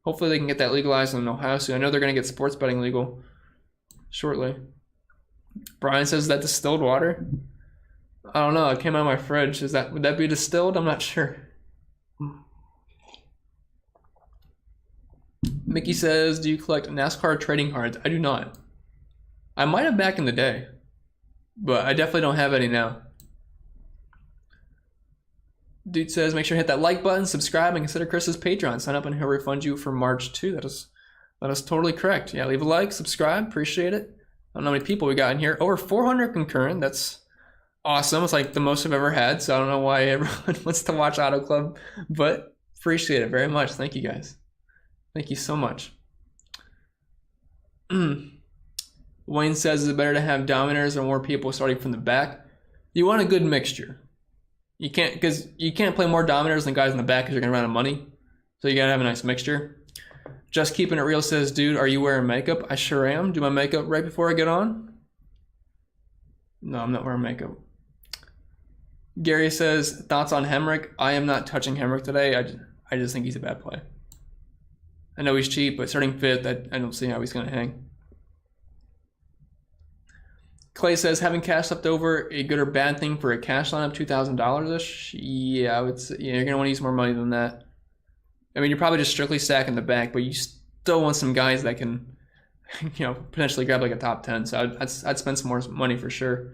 Hopefully they can get that legalized in Ohio soon. I know they're going to get sports betting legal shortly. Brian says, is that distilled water? I don't know. It came out of my fridge. Would that be distilled? I'm not sure. Mickey says, do you collect NASCAR trading cards? I do not. I might have back in the day, but I definitely don't have any now. Dude says, make sure to hit that like button, subscribe, and consider Chris's Patreon. Sign up and he'll refund you for March 2. That is totally correct. Yeah, leave a like, subscribe, appreciate it. I don't know how many people we got in here. Over 400 concurrent. That's awesome. It's like the most I've ever had, so I don't know why everyone wants to watch Auto Club, but appreciate it very much. Thank you guys. Thank you so much. Wayne says, is it better to have dominators or more people starting from the back? You want a good mixture. You can't play more dominators than guys in the back because you're going to run out of money. So you got to have a nice mixture. Just Keeping It Real says, dude, are you wearing makeup? I sure am. Do my makeup right before I get on? No, I'm not wearing makeup. Gary says, thoughts on Hemrich? I am not touching Hemrich today. I just think he's a bad play. I know he's cheap, but starting fifth, I don't see how he's going to hang. Clay says, having cash left over a good or bad thing for a cash lineup, $2,000-ish? Yeah, I would say, yeah, you're going to want to use more money than that. I mean, you're probably just strictly stacking the back, but you still want some guys that can, potentially grab like a top 10. So I'd spend some more money for sure.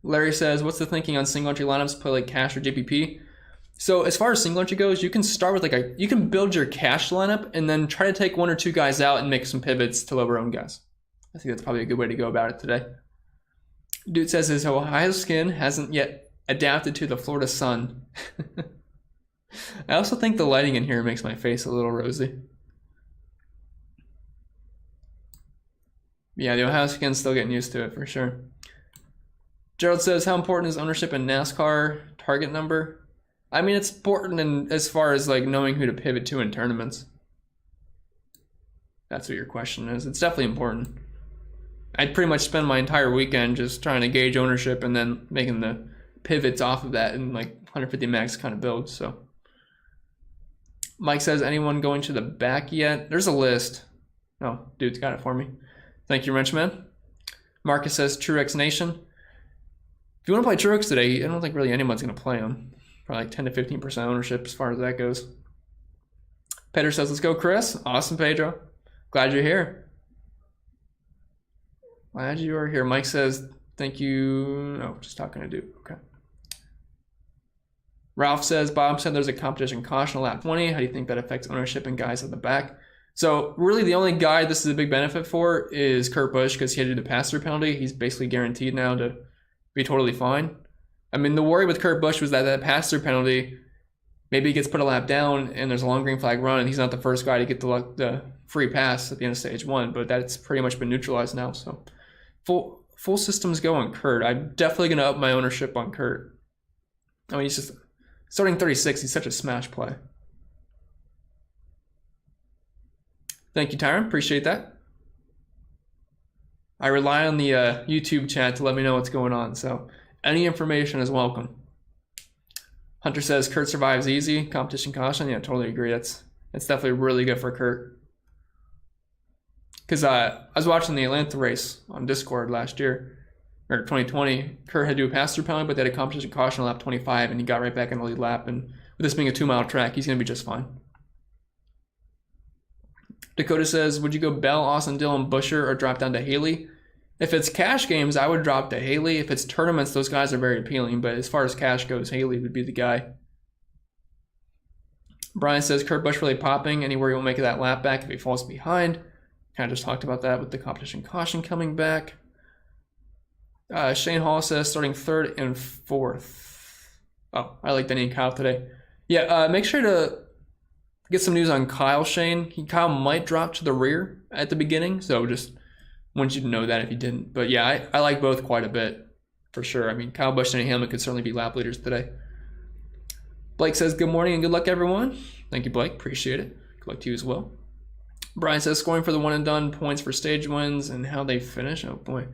Larry says, what's the thinking on single entry lineups? Play like cash or JPP? So as far as single entry goes, you can start with you can build your cash lineup and then try to take one or two guys out and make some pivots to lower owned guys. I think that's probably a good way to go about it today. Dude says his Ohio skin hasn't yet adapted to the Florida sun. I also think the lighting in here makes my face a little rosy. Yeah, the Ohio skin's still getting used to it for sure. Gerald says, how important is ownership in NASCAR target number? I mean, it's important in as far as like knowing who to pivot to in tournaments. That's what your question is. It's definitely important. I'd pretty much spend my entire weekend just trying to gauge ownership and then making the pivots off of that in like 150 max kind of build. So Mike says, anyone going to the back yet? There's a list. Oh, dude's got it for me. Thank you, Wrenchman. Marcus says, Truex Nation. If you want to play Truex today, I don't think really anyone's going to play him. Probably like 10 to 15% ownership as far as that goes. Pedro says, let's go, Chris. Awesome, Pedro. Glad you're here. Glad you are here. Mike says, thank you. Oh, just talking to dude. Okay. Ralph says, Bob said there's a competition caution lap 20. How do you think that affects ownership and guys at the back? So really the only guy this is a big benefit for is Kurt Busch because he had to do the pass-through penalty. He's basically guaranteed now to be totally fine. I mean, the worry with Kurt Busch was that pass-through penalty, maybe he gets put a lap down and there's a long green flag run and he's not the first guy to get the free pass at the end of stage 1, but that's pretty much been neutralized now. So full systems go on Kurt. I'm definitely going to up my ownership on Kurt. I mean, he's just starting 36. He's such a smash play. Thank you, Tyron. Appreciate that. I rely on the YouTube chat to let me know what's going on, so any information is welcome. Hunter says Kurt survives easy. Competition caution. Yeah, totally agree. That's definitely really good for Kurt. Because I was watching the Atlanta race on Discord last year, or 2020. Kurt had to do a pass-through penalty, but they had a competition caution on lap 25, and he got right back in the lead lap. And with this being a 2-mile track, he's going to be just fine. Dakota says, would you go Bell, Austin, Dillon, Busher, or drop down to Haley? If it's cash games, I would drop to Haley. If it's tournaments, those guys are very appealing. But as far as cash goes, Haley would be the guy. Brian says, Kurt Busch really popping. Anywhere he won't make it that lap back if he falls behind. Kind of just talked about that with the competition caution coming back. Shane Hall says, starting 3rd and 4th. Oh, I like Denny and Kyle today. Yeah, make sure to get some news on Kyle, Shane. Kyle might drop to the rear at the beginning, so just want you to know that if you didn't. But yeah, I like both quite a bit, for sure. I mean, Kyle Busch and Hamline could certainly be lap leaders today. Blake says, good morning and good luck, everyone. Thank you, Blake. Appreciate it. Good luck to you as well. Brian says, scoring for the one and done, points for stage wins, and how they finish. Oh, boy.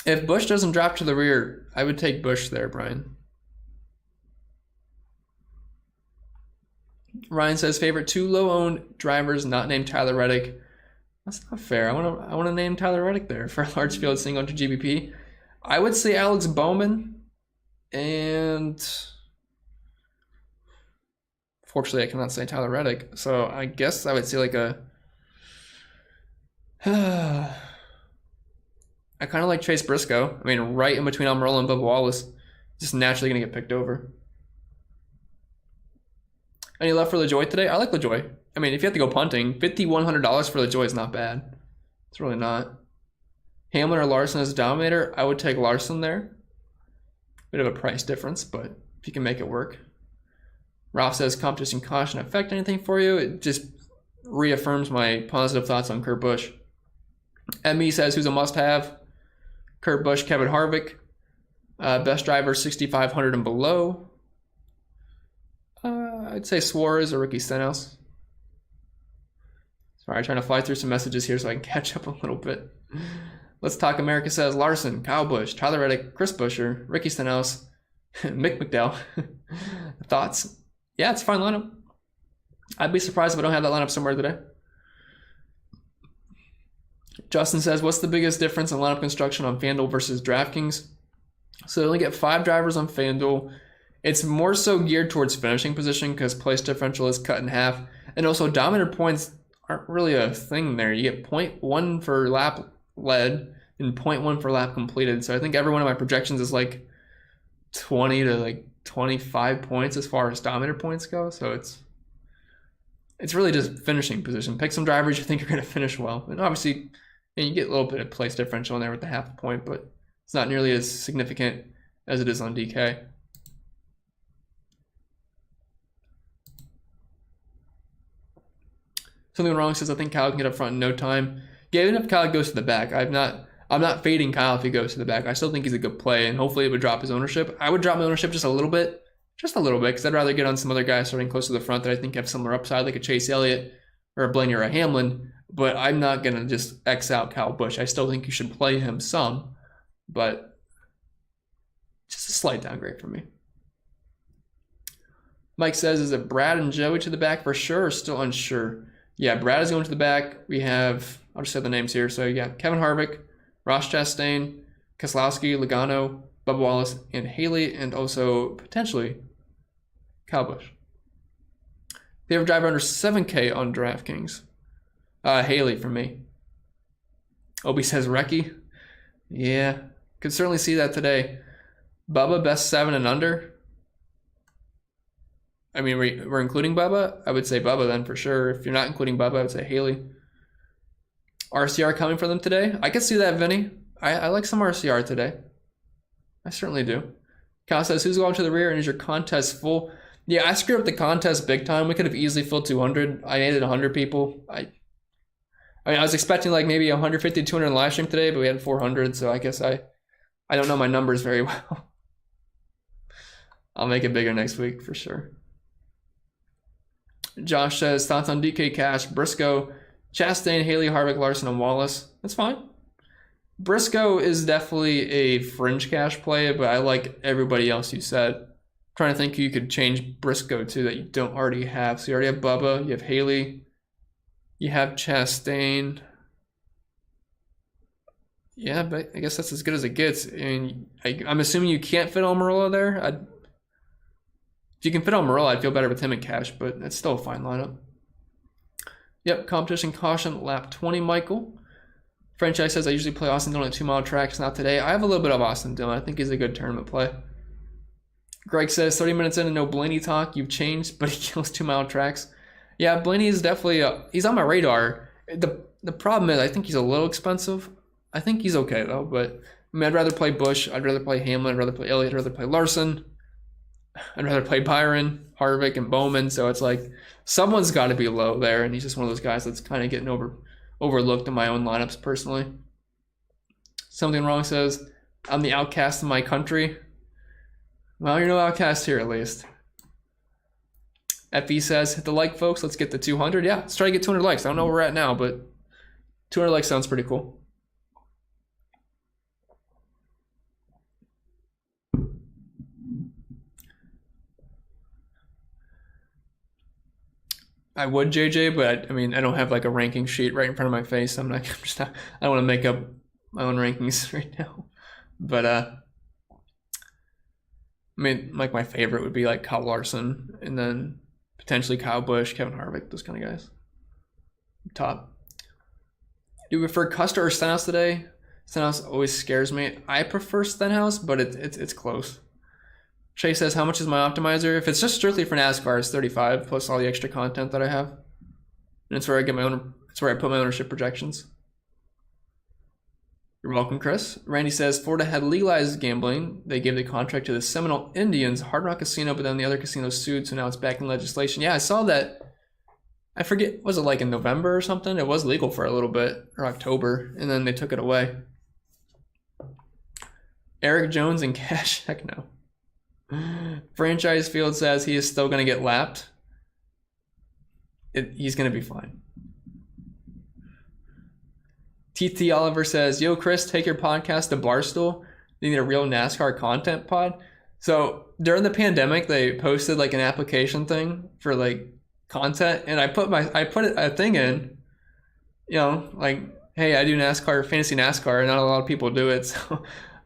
If Busch doesn't drop to the rear, I would take Busch there, Brian. Ryan says, favorite 2 low-owned drivers not named Tyler Reddick. That's not fair. I want to name Tyler Reddick there for a large field single to GBP. I would say Alex Bowman, and fortunately I cannot say Tyler Reddick. So I guess I would say like a. I kind of like Chase Briscoe. I mean, right in between Almirola and Bubba Wallace, just naturally gonna get picked over. Any left for LaJoy today? I like LaJoy. I mean, if you have to go punting, $5,100 for LaJoy is not bad. It's really not. Hamlin or Larson as a Dominator? I would take Larson there. Bit of a price difference, but if you can make it work. Ralph says, competition caution affect anything for you? It just reaffirms my positive thoughts on Kurt Busch. ME says, who's a must-have? Kurt Busch, Kevin Harvick. Best driver, 6,500 and below. I'd say Suarez or Ricky Stenhouse. Sorry, trying to fly through some messages here so I can catch up a little bit. Let's talk. America says Larson, Kyle Busch, Tyler Reddick, Chris Buescher, Ricky Stenhouse, Mick Mcdowell. Thoughts? Yeah, it's a fine lineup. I'd be surprised if I don't have that lineup somewhere today. Justin says, what's the biggest difference in lineup construction on Fanduel versus DraftKings? So they only get 5 drivers on Fanduel. It's more so geared towards finishing position because place differential is cut in half. And also Dominator points aren't really a thing there. You get 0.1 for lap led and 0.1 for lap completed. So I think every one of my projections is like 20 to like 25 points as far as Dominator points go. So it's it's really just finishing position. Pick some drivers you think are going to finish well. And obviously, you get a little bit of place differential in there with the half a point, but it's not nearly as significant as it is on DK. Something wrong says I think Kyle can get up front in no time. Yeah, even if Kyle goes to the back, I'm not fading Kyle if he goes to the back. I still think he's a good play, and hopefully it would drop his ownership. I would drop my ownership just a little bit, because I'd rather get on some other guys starting close to the front that I think have similar upside, like a Chase Elliott or a Blaney or a Hamlin. But I'm not going to just X out Kyle Busch. I still think you should play him some, but just a slight downgrade for me. Mike says, is it Brad and Joey to the back for sure or still unsure? Yeah, Brad is going to the back. We have, I'll just say the names here. So you got Kevin Harvick, Ross Chastain, Keselowski, Legano, Bubba Wallace, and Haley, and also potentially Kyle Busch. They have a driver under 7K on DraftKings. Haley for me. Obi says Recce. Yeah, could certainly see that today. Bubba, best 7 and under. I mean, we're including Bubba. I would say Bubba then for sure. If you're not including Bubba, I would say Haley. RCR coming for them today. I could see that, Vinny. I like some RCR today. I certainly do. Kyle says, who's going to the rear and is your contest full? Yeah, I screwed up the contest big time. We could have easily filled 200. I added 100 people. I was expecting like maybe 150 to 200 in live stream today, but we had 400, so I guess I don't know my numbers very well. I'll make it bigger next week for sure. Josh says, thoughts on DK Cash, Briscoe, Chastain, Haley, Harvick, Larson, and Wallace. That's fine. Briscoe is definitely a fringe cash play, but I like everybody else you said. I'm trying to think who you could change Briscoe to that you don't already have. So you already have Bubba, you have Haley, you have Chastain. Yeah, but I guess that's as good as it gets. I mean, I'm assuming you can't fit Almirola there. If you can fit Almirola, I'd feel better with him in cash, but it's still a fine lineup. Yep, competition caution, lap 20, Michael. Franchise says, I usually play Austin Dillon at 2-mile tracks, not today. I have a little bit of Austin Dillon. I think he's a good tournament play. Greg says, 30 minutes in and no Blaney talk. You've changed, but he kills 2-mile tracks. Yeah, Blaney is definitely, he's on my radar. The problem is I think he's a little expensive. I think he's okay, though. But I mean, I'd rather play Busch. I'd rather play Hamlin. I'd rather play Elliott. I'd rather play Larson. I'd rather play Byron, Harvick, and Bowman. So it's like someone's got to be low there, and he's just one of those guys that's kind of getting overlooked in my own lineups personally. Something Wrong says, I'm the outcast of my country. Well, you're no outcast here at least. FE says, hit the like, folks. Let's get to 200. Yeah, let's try to get 200 likes. I don't know where we're at now, but 200 likes sounds pretty cool. I would, JJ, but I mean, I don't have like a ranking sheet right in front of my face. I don't want to make up my own rankings right now. But I mean, like my favorite would be like Kyle Larson, and then potentially Kyle Busch, Kevin Harvick, those kind of guys. Top. Do you prefer Custer or Stenhouse today? Stenhouse always scares me. I prefer Stenhouse, but it's close. Shay says, how much is my optimizer? If it's just strictly for NASCAR, it's 35 plus all the extra content that I have. And it's where I get it's where I put my ownership projections. You're welcome, Chris. Randy says, Florida had legalized gambling. They gave the contract to the Seminole Indians, Hard Rock Casino, but then the other casinos sued, so now it's back in legislation. Yeah, I saw that. I forget, was it like in November or something? It was legal for a little bit, or October, and then they took it away. Eric Jones and cash? Heck no. Franchise Field says he is still going to get lapped. He's going to be fine. TT Oliver says, yo, Chris, take your podcast to Barstool. They need a real NASCAR content pod. So during the pandemic, they posted like an application thing for like content. And I put a thing in, you know, like, hey, I do NASCAR, fantasy NASCAR, and not a lot of people do it. So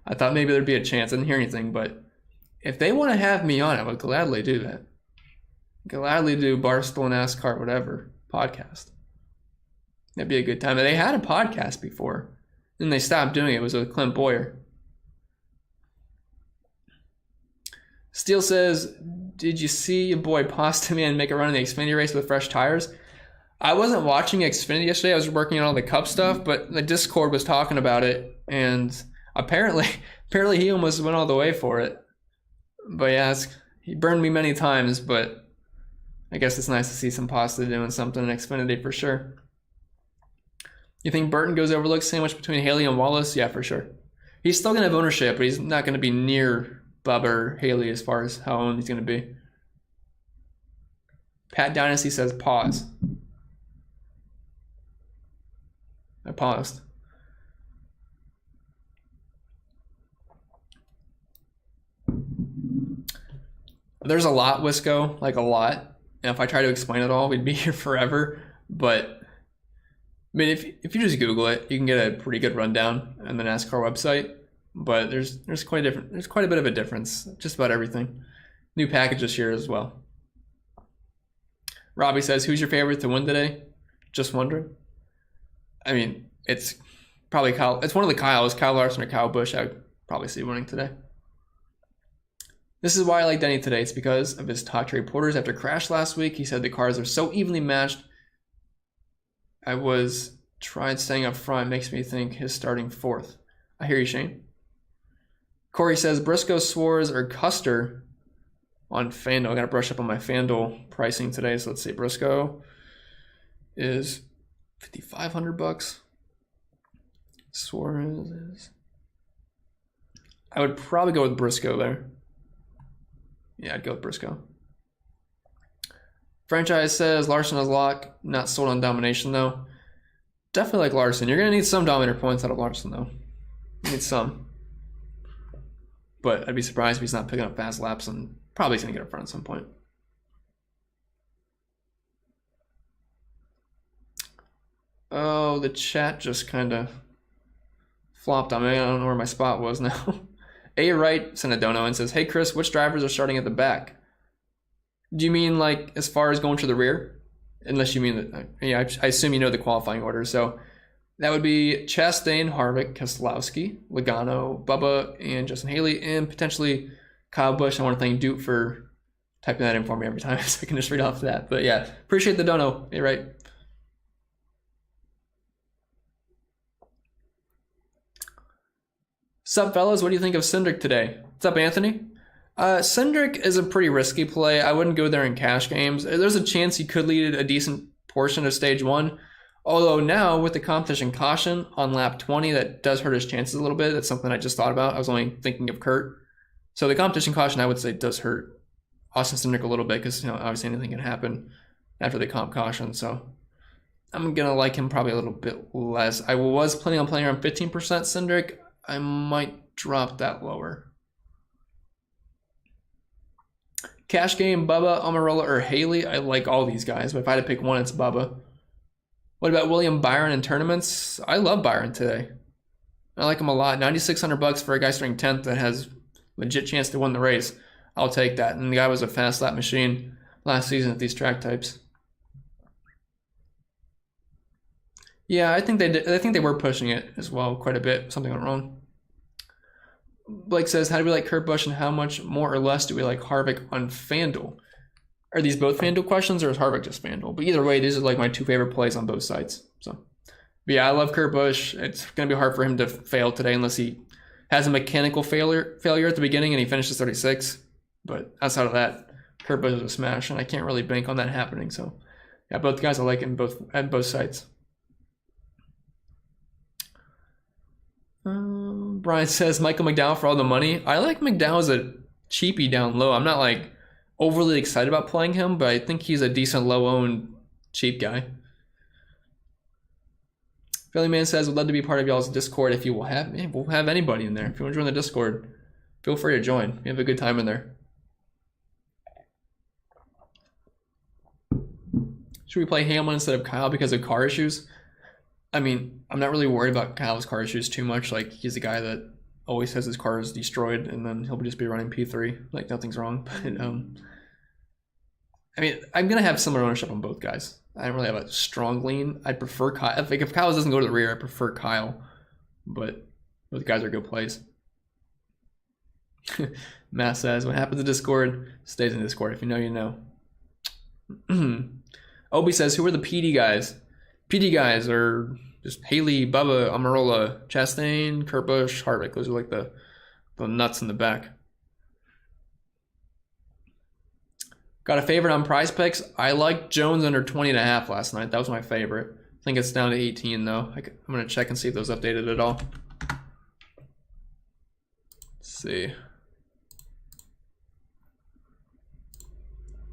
I thought maybe there'd be a chance. I didn't hear anything, but if they want to have me on, I would gladly do that. Gladly do Barstool, NASCAR, whatever, podcast. That'd be a good time. And they had a podcast before, and they stopped doing it. It was with Clint Boyer. Steele says, did you see your boy Pasta Man make a run in the Xfinity race with fresh tires? I wasn't watching Xfinity yesterday. I was working on all the Cup stuff, but the Discord was talking about it, and apparently he almost went all the way for it. But yeah, he burned me many times, but I guess it's nice to see some Pasta doing something in Xfinity for sure. You think Burton goes overlooked sandwich between Haley and Wallace? Yeah, for sure. He's still going to have ownership, but he's not going to be near Bubba or Haley as far as how owned he's going to be. Pat Dynasty says pause. I paused. There's a lot, Wisco, like a lot. And if I try to explain it all, we'd be here forever. But I mean, if you just Google it, you can get a pretty good rundown on the NASCAR website. But there's quite a bit of a difference, just about everything. New package this year as well. Robbie says, "Who's your favorite to win today?" Just wondering. I mean, it's probably Kyle. It's one of the Kyles, Kyle Larson or Kyle Busch. I would probably see winning today. This is why I like Denny today. It's because of his talk to reporters after crash last week. He said the cars are so evenly matched. I was tried staying up front. Makes me think his starting fourth. I hear you, Shane. Corey says Briscoe, Suarez, or Custer on Fanduel. I got to brush up on my Fanduel pricing today. So let's see. Briscoe is $5,500. Suarez is. I would probably go with Briscoe there. Yeah, I'd go with Briscoe. Franchise says Larson is lock. Not sold on Domination, though. Definitely like Larson. You're going to need some Dominator points out of Larson, though. You need some. But I'd be surprised if he's not picking up fast laps, and probably he's going to get up front at some point. Oh, the chat just kind of flopped on me. I don't know where my spot was now. A. Wright sent a dono and says, "Hey, Chris, which drivers are starting at the back?" Do you mean like as far as going to the rear? Unless you mean that, yeah, I assume you know the qualifying order. So that would be Chastain, Harvick, Keselowski, Legano, Bubba, and Justin Haley, and potentially Kyle Busch. I want to thank Duke for typing that in for me every time so I can just read off that. But yeah, appreciate the dono. A. Wright. Sup, fellas? What do you think of Cindric today? What's up, Anthony? Cindric is a pretty risky play. I wouldn't go there in cash games. There's a chance he could lead a decent portion of stage one. Although now with the competition caution on lap 20, that does hurt his chances a little bit. That's something I just thought about. I was only thinking of Kurt. So the competition caution, I would say, does hurt Austin Cindric a little bit because, you know, obviously anything can happen after the comp caution. So I'm going to like him probably a little bit less. I was planning on playing around 15% Cindric. I might drop that lower. Cash game, Bubba, Amarola, or Haley. I like all these guys, but if I had to pick one, it's Bubba. What about William Byron in tournaments? I love Byron today. I like him a lot. $9,600 for a guy starting 10th that has legit chance to win the race. I'll take that. And the guy was a fast lap machine last season at these track types. Yeah, I think they did. I think they were pushing it as well quite a bit. Something went wrong. Blake says, "How do we like Kurt Busch and how much more or less do we like Harvick on Fanduel?" Are these both Fanduel questions or is Harvick just Fanduel? But either way, these are like my two favorite plays on both sides. So, but yeah, I love Kurt Busch. It's going to be hard for him to fail today unless he has a mechanical failure at the beginning and he finishes 36. But outside of that, Kurt Busch is a smash, and I can't really bank on that happening. So, yeah, both guys I like in both sides. Brian says Michael Mcdowell for all the money. I like Mcdowell as a cheapie down low. I'm not like overly excited about playing him, but I think he's a decent low-owned cheap guy. Philly Man says, "Would love to be part of y'all's Discord if you will have me. We'll have anybody in there. If you want to join the Discord, feel free to join. We have a good time in there." Should we play Hamline instead of Kyle because of car issues? I mean, I'm not really worried about Kyle's car issues too much. Like, he's a guy that always has his cars destroyed, and then he'll just be running P3. Like, nothing's wrong. But, I mean, I'm going to have similar ownership on both guys. I don't really have a strong lean. I prefer Kyle. Like, if Kyle doesn't go to the rear, I prefer Kyle. But both guys are good plays. Matt says, what happens in Discord stays in Discord. If you know, you know. Obi says, who are the PD guys? PD guys are just Haley, Bubba, Amarola, Chastain, Kurt Busch, Harvick. Those are like the nuts in the back. Got a favorite on Prize Picks. I liked Jones under 20.5 last night. That was my favorite. I think it's down to 18 though. I'm going to check and see if those updated at all. Let's see.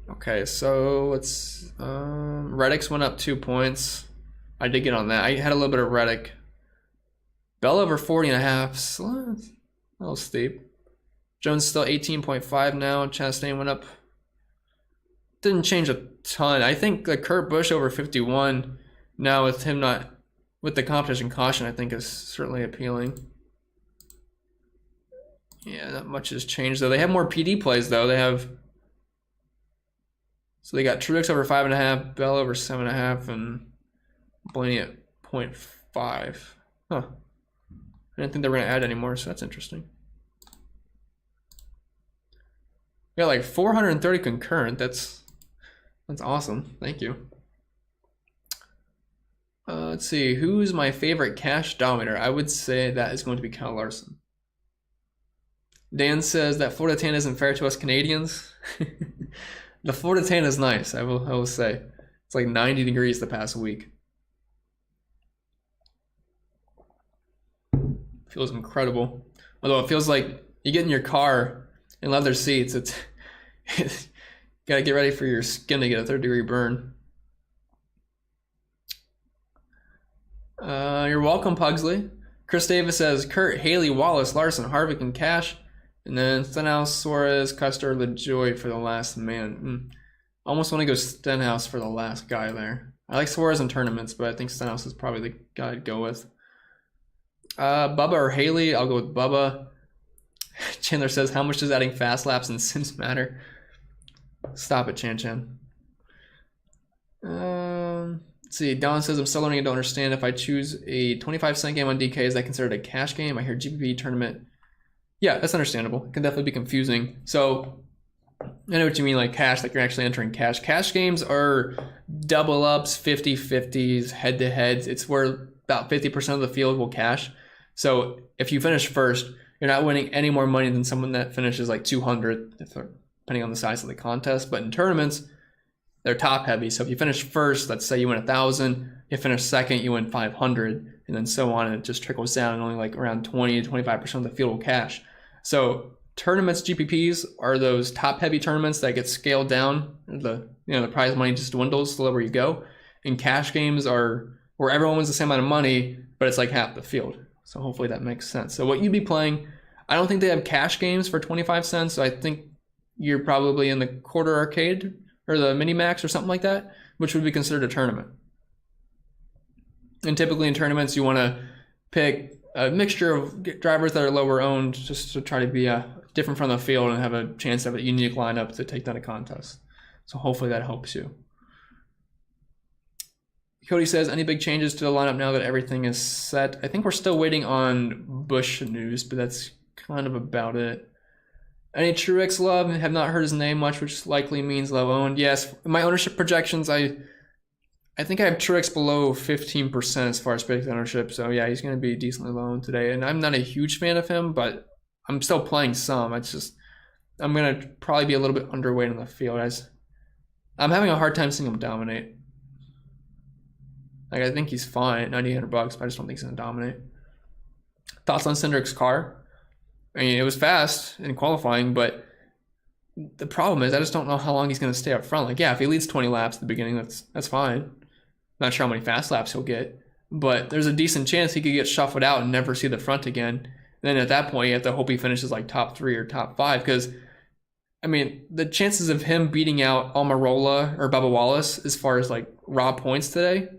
Okay, so let's Reddick's went up 2 points. I did get on that. I had a little bit of Reddick. Bell over 40.5. A little steep. Jones still 18.5 now. Chastain went up. Didn't change a ton. I think the Kurt Busch over 51 now with him not with the competition caution, I think is certainly appealing. Yeah, not much has changed though. They have more PD plays though. They have so they got Truex over 5.5, Bell over 7.5, and Blaney at 0.5. Huh. I didn't think they were gonna add anymore, so that's interesting. We got like 430 concurrent. That's awesome. Thank you. Let's see. Who's my favorite cash dominator? I would say that is going to be Kyle Larson. Dan says that Florida tan isn't fair to us Canadians. The Florida tan is nice. I will say it's like 90 degrees the past week. Feels incredible. Although it feels like you get in your car in leather seats. It's gotta get ready for your skin to get a 3rd-degree burn. You're welcome, Pugsley. Chris Davis says Kurt, Haley, Wallace, Larson, Harvick, and Cash. And then Stenhouse, Suarez, Custer, LaJoy for the last man. Almost want to go Stenhouse for the last guy there. I like Suarez in tournaments, but I think Stenhouse is probably the guy I'd go with. Bubba or Haley? I'll go with Bubba. Chandler says, how much does adding fast laps and sims matter? Stop it, Chan. Let's see. Don says, I'm still learning and don't understand. If I choose a 25-cent game on DK, is that considered a cash game? I hear GPP tournament. Yeah, that's understandable. It can definitely be confusing. So I know what you mean, like cash, like you're actually entering cash. Cash games are double ups, 50-50s, head-to-heads. It's where about 50% of the field will cash. So if you finish first, you're not winning any more money than someone that finishes like 200, depending on the size of the contest. But in tournaments, they're top heavy. So if you finish first, let's say you win 1,000, you finish second, you win 500, and then so on. And it just trickles down, and only like around 20 to 25% of the field will cash. So tournaments, GPPs are those top heavy tournaments that get scaled down. The prize money just dwindles the lower you go. And cash games are where everyone wins the same amount of money, but it's like half the field. So hopefully that makes sense. So what you'd be playing, I don't think they have cash games for 25 cents. So I think you're probably in the quarter arcade or the mini max or something like that, which would be considered a tournament. And typically in tournaments, you want to pick a mixture of drivers that are lower owned just to try to be different from the field and have a chance to have a unique lineup to take down a contest. So hopefully that helps you. Cody says, any big changes to the lineup now that everything is set? I think we're still waiting on Busch news, but that's kind of about it. Any Truex love? I have not heard his name much, which likely means low owned. Yes, my ownership projections, I think I have Truex below 15% as far as basic ownership. So yeah, he's going to be decently low owned today. And I'm not a huge fan of him, but I'm still playing some. It's just, I'm going to probably be a little bit underweight in the field. I'm having a hard time seeing him dominate. Like, I think he's fine at $9,800, but I just don't think he's going to dominate. Thoughts on Cindric's car? I mean, it was fast in qualifying, but the problem is I just don't know how long he's going to stay up front. Like, yeah, if he leads 20 laps at the beginning, that's fine. Not sure how many fast laps he'll get, but there's a decent chance he could get shuffled out and never see the front again. And then at that point, you have to hope he finishes like top 3 or top 5, because, I mean, the chances of him beating out Almirola or Bubba Wallace as far as like raw points today,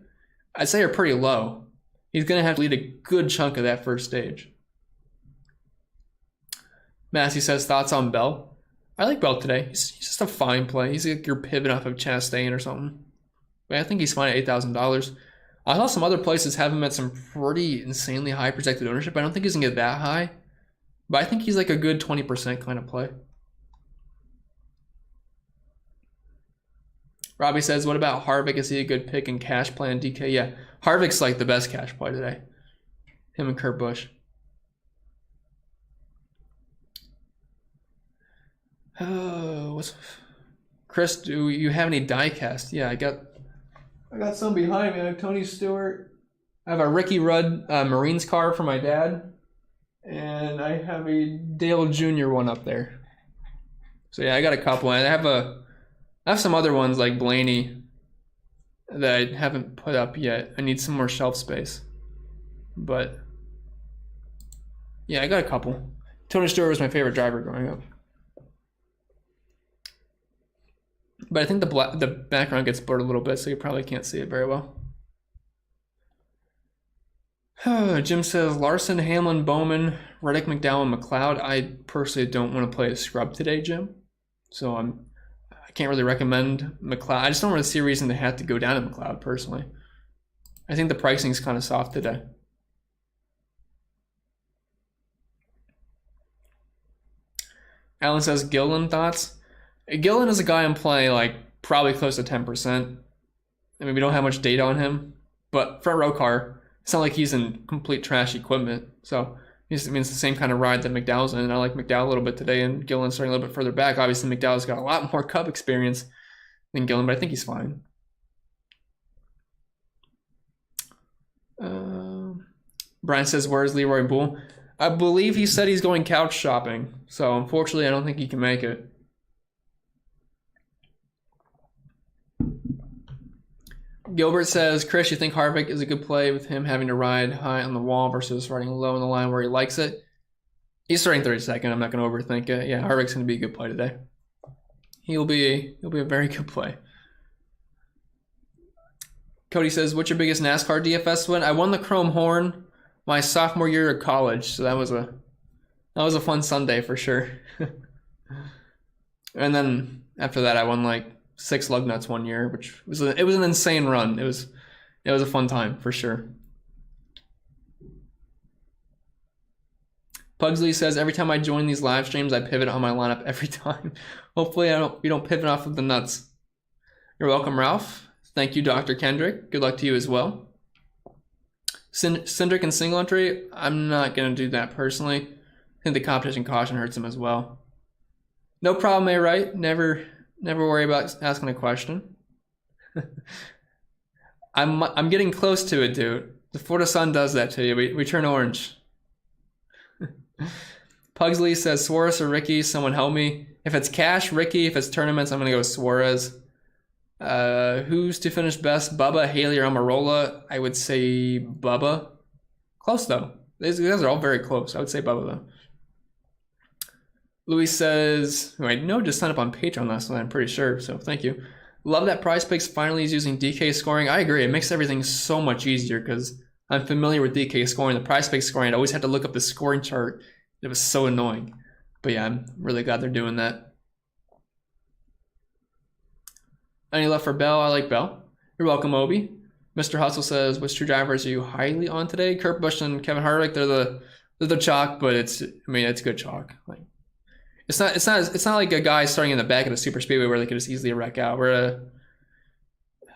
I'd say are pretty low. He's going to have to lead a good chunk of that first stage. Massey says, thoughts on Bell? I like Bell today. He's just a fine play. He's like your pivot off of Chastain or something. But I think he's fine at $8,000. I saw some other places have him at some pretty insanely high projected ownership. I don't think he's going to get that high. But I think he's like a good 20% kind of play. Robbie says, what about Harvick? Is he a good pick in cash play and DK? Yeah, Harvick's like the best cash play today. Him and Kurt Busch. Oh, Chris, do you have any diecast? Yeah, I got some behind me. I have Tony Stewart. I have a Ricky Rudd Marines car for my dad. And I have a Dale Jr. one up there. So yeah, I got a couple. I have some other ones like Blaney that I haven't put up yet. I need some more shelf space. But yeah, I got a couple. Tony Stewart was my favorite driver growing up. But I think the background gets blurred a little bit, so you probably can't see it very well. Jim says, Larson, Hamlin, Bowman, Reddick, McDowell, and McLeod. I personally don't want to play a scrub today, Jim. So I can't really recommend McLeod. I just don't really see a reason to have to go down to McLeod, personally. I think the pricing is kind of soft today. Alan says, Gillen thoughts? Gillen is a guy I'm playing like probably close to 10%. I mean, we don't have much data on him, but front row car, it's not like he's in complete trash equipment. So it's the same kind of ride that McDowell's in. And I like McDowell a little bit today, and Gillen's starting a little bit further back. Obviously, McDowell's got a lot more Cup experience than Gillen, but I think he's fine. Brian says, where's Leroy Bull? I believe he said he's going couch shopping. So unfortunately, I don't think he can make it. Gilbert says, Chris, you think Harvick is a good play with him having to ride high on the wall versus riding low on the line where he likes it? He's starting 32nd. I'm not going to overthink it. Yeah, Harvick's going to be a good play today. He'll be a very good play. Cody says, what's your biggest NASCAR DFS win? I won the Chrome Horn my sophomore year of college, so that was a fun Sunday for sure. And then after that, I won like 6 lug nuts one year, which was it was an insane run. It was a fun time for sure. Pugsley says, every time I join these live streams, I pivot on my lineup every time. Hopefully we don't pivot off of the nuts. You're welcome, Ralph. Thank you, Dr. Kendrick. Good luck to you as well. Cindric and single entry, I'm not going to do that personally. I think the competition caution hurts him as well. No problem, A. Right? Never worry about asking a question. I'm getting close to it, dude. The Florida sun does that to you. We turn orange. Pugsley says, Suarez or Ricky, someone help me. If it's cash, Ricky. If it's tournaments, I'm going to go Suarez. Who's to finish best? Bubba, Haley, or Almirola? I would say Bubba. Close, though. These guys are all very close. I would say Bubba, though. Louis says, who I know just signed up on Patreon last night, I'm pretty sure, so thank you. Love that Prize Picks finally is using DK scoring. I agree. It makes everything so much easier because I'm familiar with DK scoring. The Prize Picks scoring, I always had to look up the scoring chart. It was so annoying. But yeah, I'm really glad they're doing that. Any left for Bell? I like Bell. You're welcome, Obi. Mr. Hustle says, which 2 drivers are you highly on today? Kurt Busch and Kevin Harvick. They're the chalk, but it's good chalk. Like, it's not like a guy starting in the back of the super speedway where they could just easily wreck out.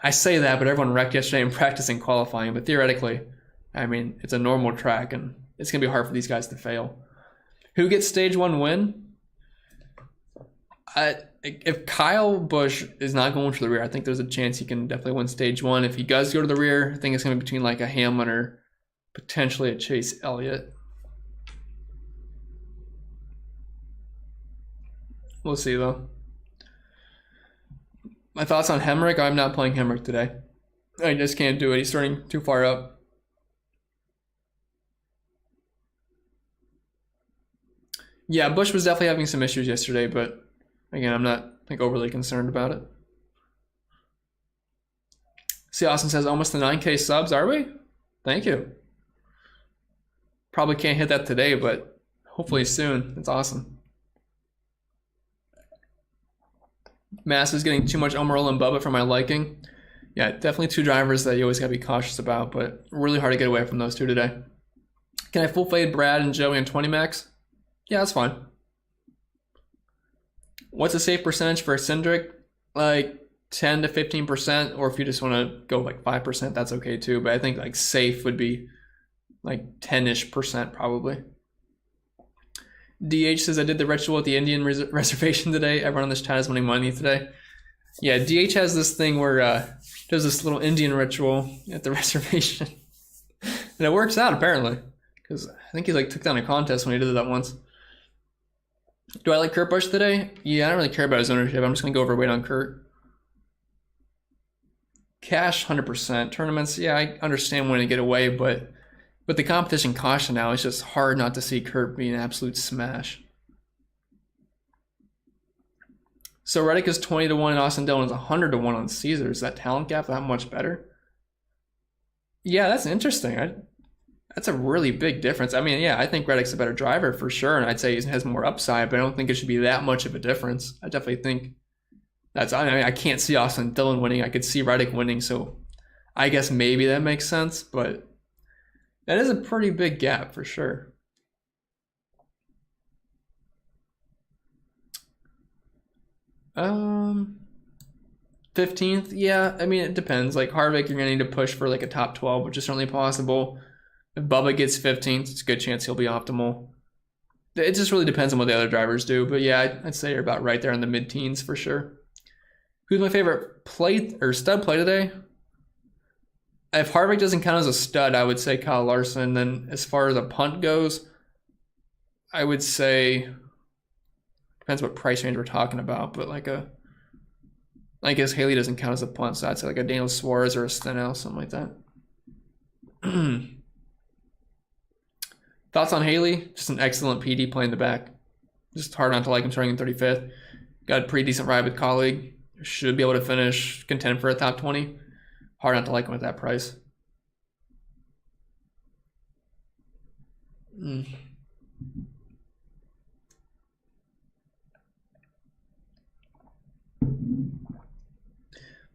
I say that, but everyone wrecked yesterday in practice and qualifying. But theoretically, it's a normal track, and it's gonna be hard for these guys to fail. Who gets stage 1 win? If Kyle Busch is not going to the rear, I think there's a chance he can definitely win stage 1. If he does go to the rear, I think it's gonna be between like a Hamlin or potentially a Chase Elliott. We'll see, though. My thoughts on Hemrich? I'm not playing Hemrich today. I just can't do it. He's starting too far up. Yeah, Busch was definitely having some issues yesterday, but again, I'm not overly concerned about it. See, Austin says almost the 9K subs. Are we? Thank you. Probably can't hit that today, but hopefully soon. It's awesome. Mass is getting too much Almirola and Bubba for my liking. Yeah, definitely 2 drivers that you always got to be cautious about, but really hard to get away from those 2 today. Can I full fade Brad and Joey on 20 max? Yeah, that's fine. What's a safe percentage for a Cindric? Like 10 to 15%, or if you just want to go like 5%, that's okay too. But I think like safe would be like 10-ish% probably. DH says, I did the ritual at the Indian reservation today. Everyone on this chat is winning money today. Yeah, DH has this thing where does this little Indian ritual at the reservation. And it works out apparently. Because I think he like took down a contest when he did that once. Do I like Kurt Busch today? Yeah, I don't really care about his ownership. I'm just going to go overweight on Kurt. Cash, 100%. Tournaments, yeah, I understand when to get away, but with the competition caution now, it's just hard not to see Kurt be an absolute smash. So Reddick is 20-1 and Austin Dillon is 100-1 on Caesar. Is that talent gap that much better? Yeah, that's interesting. That's a really big difference. I mean, yeah, I think Reddick's a better driver for sure, and I'd say he has more upside, but I don't think it should be that much of a difference. I definitely think that's, I mean, I can't see Austin Dillon winning. I could see Reddick winning, so I guess maybe that makes sense, but that is a pretty big gap for sure. Um, 15th, yeah, I mean, it depends. Like Harvick, you're going to need to push for like a top 12, which is certainly possible. If Bubba gets 15th, it's a good chance he'll be optimal. It just really depends on what the other drivers do. But yeah, I'd say you're about right there in the mid-teens for sure. Who's my favorite play or stud play today? If Harvick doesn't count as a stud, I would say Kyle Larson. Then as far as a punt goes, I would say, depends what price range we're talking about, but like I guess Haley doesn't count as a punt, so I'd say like a Daniel Suarez or a Stenhouse, something like that. Thoughts on Haley? Just an excellent PD playing the back. Just hard not to like him starting in 35th. Got a pretty decent ride with colleague. Should be able to finish, contend for a top 20. Hard not to like him at that price.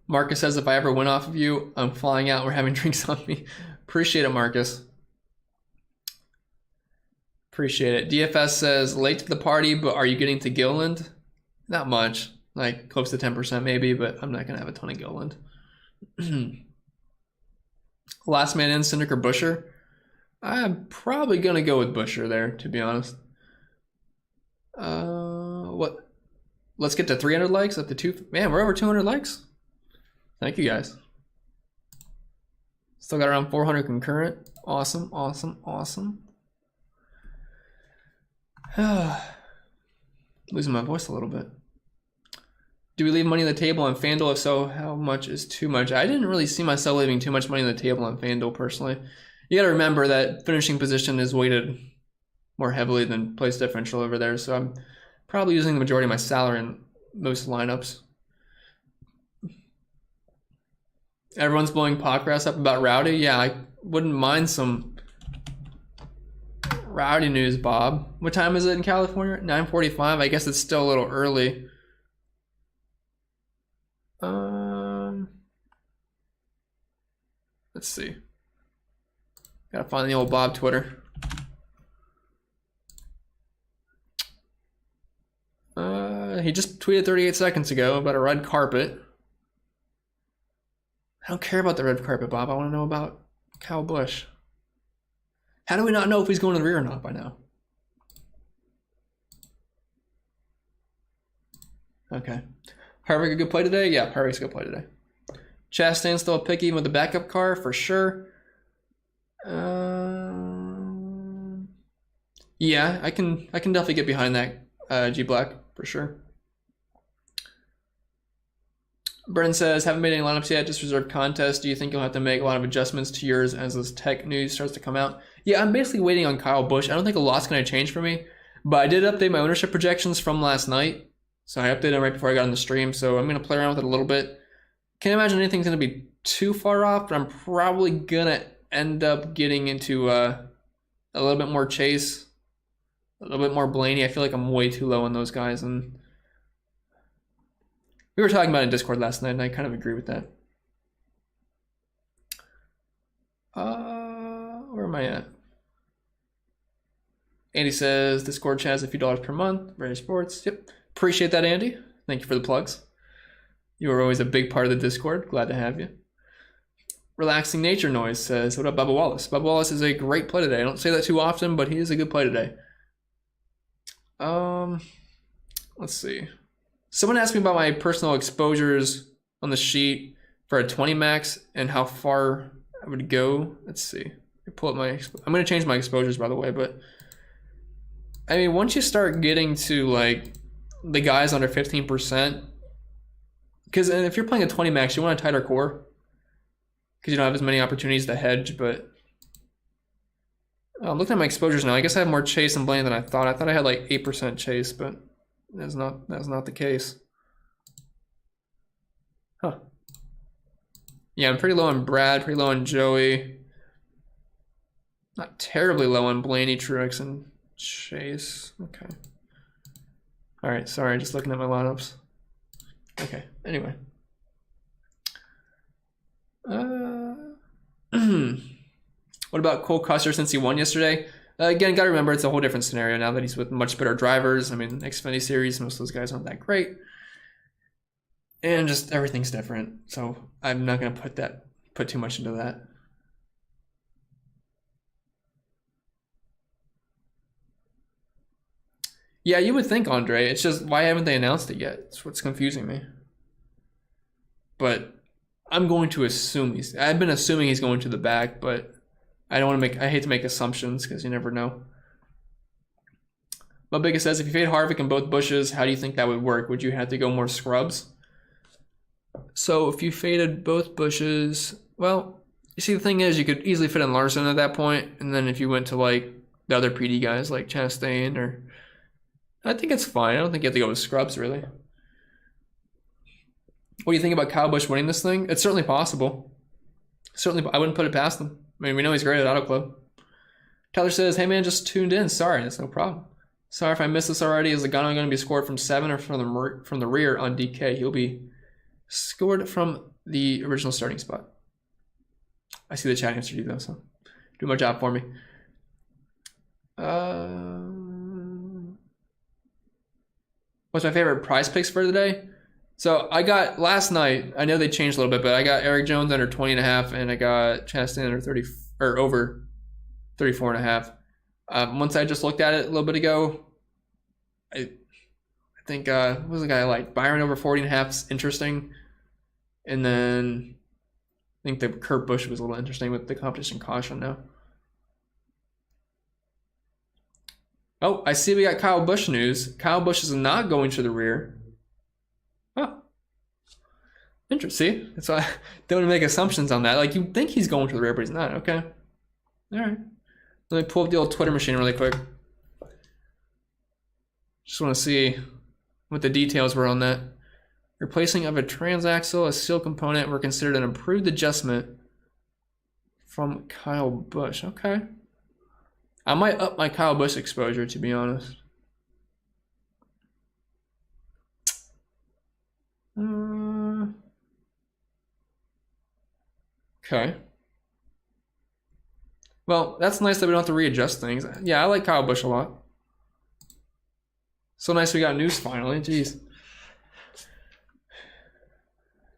Marcus says, if I ever win off of you, I'm flying out. We're having drinks on me. Appreciate it, Marcus. Appreciate it. DFS says, late to the party, but are you getting to Gilliland? Not much. Like, close to 10% maybe, but I'm not going to have a ton of Gilliland. Last man in, Cindric or Buescher? I'm probably going to go with Buescher there, to be honest. What? Let's get to 300 likes at the two. Man, we're over 200 likes. Thank you, guys. Still got around 400 concurrent. Awesome, awesome, awesome. Losing my voice a little bit. Do we leave money on the table on Fanduel? If so, how much is too much? I didn't really see myself leaving too much money on the table on Fanduel personally. You got to remember that finishing position is weighted more heavily than place differential over there, so I'm probably using the majority of my salary in most lineups. Everyone's blowing Pockrass up about Rowdy. Yeah, I wouldn't mind some Rowdy news, Bob. What time is it in California? 9:45. I guess it's still a little early. Let's see. Gotta find the old Bob Twitter. He just tweeted 38 seconds ago about a red carpet. I don't care about the red carpet, Bob. I want to know about Kyle Busch. How do we not know if he's going to the rear or not by now? Okay. Harvick a good play today? Yeah, Harvick's a good play today. Chastain's still a pick even with the backup car for sure. Yeah, I can definitely get behind that G Black for sure. Burton says, haven't made any lineups yet, just reserved contest. Do you think you'll have to make a lot of adjustments to yours as this tech news starts to come out? Yeah, I'm basically waiting on Kyle Busch. I don't think a lot's going to change for me, but I did update my ownership projections from last night. So I updated them right before I got on the stream, so I'm going to play around with it a little bit. Can't imagine anything's going to be too far off, but I'm probably going to end up getting into a little bit more Chase, a little bit more Blaney. I feel like I'm way too low on those guys, and we were talking about it in Discord last night, and I kind of agree with that. Where am I at? Andy says Discord chat has a few dollars per month. Rare Sports. Yep. Appreciate that, Andy. Thank you for the plugs. You are always a big part of the Discord. Glad to have you. Relaxing Nature Noise says, what up, Bubba Wallace? Bubba Wallace is a great play today. I don't say that too often, but he is a good play today. Let's see. Someone asked me about my personal exposures on the sheet for a 20 max and how far I would go. Let's see. Pull up my. I'm going to change my exposures, by the way, but I mean, once you start getting to like the guys under 15%, because if you're playing a 20 max, you want a tighter core because you don't have as many opportunities to hedge. But I'm looking at my exposures now. I guess I have more chase and blame than I thought. I thought I had like 8% chase, but that's not the case. Huh. Yeah, I'm pretty low on Brad, pretty low on Joey. Not terribly low on Blaney, Truex, and Chase. Okay. All right, sorry, just looking at my lineups. Okay, anyway. What about Cole Custer since he won yesterday? Again, got to remember it's a whole different scenario now that he's with much better drivers. I mean, Xfinity Series, most of those guys aren't that great. And just everything's different. So I'm not going to put too much into that. Yeah, you would think, Andre. It's just, why haven't they announced it yet? It's what's confusing me. But I'm going to assume I've been assuming he's going to the back, but I hate to make assumptions because you never know. But Biggest says, if you fade Harvick in both bushes, how do you think that would work? Would you have to go more scrubs? So if you faded both bushes, well, you see, the thing is, you could easily fit in Larson at that point, and then if you went to like the other PD guys like Chastain, or I think it's fine. I don't think you have to go with scrubs really. What do you think about Kyle Busch winning this thing? It's certainly possible. Certainly, I wouldn't put it past him. I mean, we know he's great at Auto Club. Tyler says, hey man, just tuned in. Sorry, that's no problem. Sorry if I missed this already. Is Legano going to be scored from 7 or from the rear on DK? He'll be scored from the original starting spot. I see the chat answered you though, so do my job for me. What's my favorite prize picks for today? So I got last night, I know they changed a little bit, but I got Eric Jones under 20.5 and I got Chastain under 30 or over 34.5. Once I just looked at it a little bit ago, I think what was the guy like? Byron over 40.5 is interesting. And then I think the Kurt Busch was a little interesting with the competition caution now. Oh, I see we got Kyle Busch news. Kyle Busch is not going to the rear. Oh, interesting. That's why I don't want to make assumptions on that. Like, you think he's going to the rear, but he's not. Okay. All right. Let me pull up the old Twitter machine really quick. Just want to see what the details were on that. Replacing of a transaxle, a seal component, were considered an improved adjustment from Kyle Busch. Okay. I might up my Kyle Busch exposure, to be honest. Okay. Well, that's nice that we don't have to readjust things. Yeah, I like Kyle Busch a lot. So nice we got news finally. Jeez.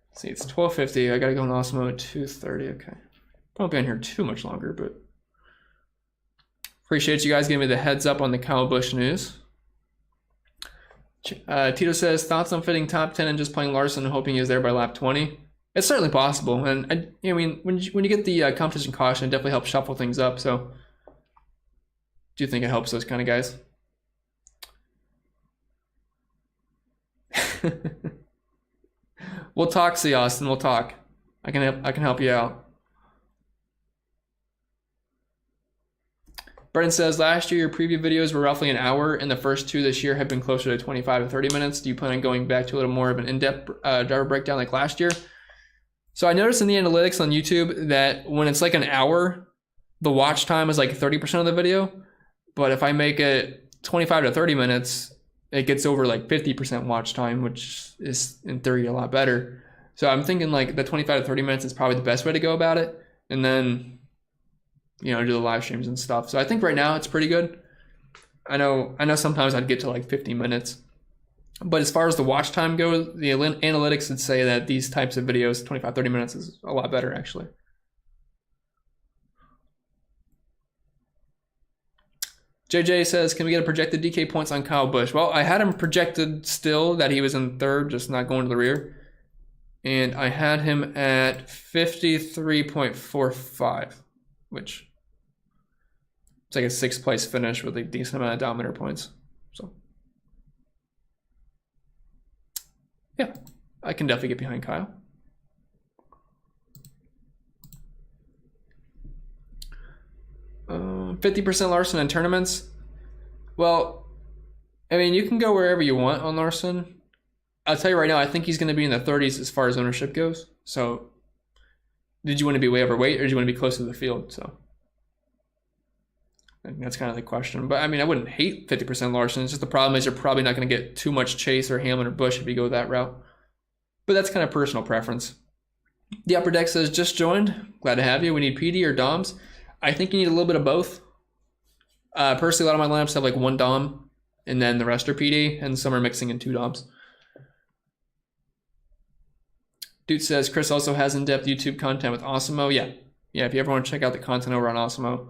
Let's see, it's 12:50. I gotta go in lost mode at 2:30. Okay. Won't be on here too much longer, but appreciate you guys giving me the heads up on the Kyle Busch news. Tito says, thoughts on fitting top 10 and just playing Larson and hoping he is there by lap 20? It's certainly possible. And I mean, when you get the competition caution, it definitely helps shuffle things up. So do you think it helps those kind of guys? We'll talk, see Austin. We'll talk. I can help you out. Burton says, last year your preview videos were roughly an hour, and the first two this year have been closer to 25 to 30 minutes. Do you plan on going back to a little more of an in-depth driver breakdown like last year? So I noticed in the analytics on YouTube that when it's like an hour, the watch time is like 30% of the video. But if I make it 25 to 30 minutes, it gets over like 50% watch time, which is in theory a lot better. So I'm thinking like the 25 to 30 minutes is probably the best way to go about it. And then, you know, do the live streams and stuff. So I think right now it's pretty good. I know sometimes I'd get to like 50 minutes. But as far as the watch time goes, the analytics would say that these types of videos, 25, 30 minutes is a lot better actually. JJ says, can we get a projected DK points on Kyle Busch? Well, I had him projected still that he was in third, just not going to the rear. And I had him at 53.45, which it's like a 6th place finish with a decent amount of Dominator points. So, yeah, I can definitely get behind Kyle. Uh, 50% Larson in tournaments. Well, I mean, you can go wherever you want on Larson. I'll tell you right now, I think he's going to be in the 30s as far as ownership goes. So, did you want to be way overweight or did you want to be close to the field? So, I think that's kind of the question. But I mean, I wouldn't hate 50% Larson. It's just the problem is you're probably not going to get too much Chase or Hamlin or Busch if you go that route. But that's kind of personal preference. The Upper Deck says, just joined. Glad to have you. We need PD or DOMs. I think you need a little bit of both. Personally, a lot of my lineups have like 1 DOM and then the rest are PD, and some are mixing in 2 DOMs. Dude says, Chris also has in-depth YouTube content with Osmo. Yeah, if you ever want to check out the content over on Osmo,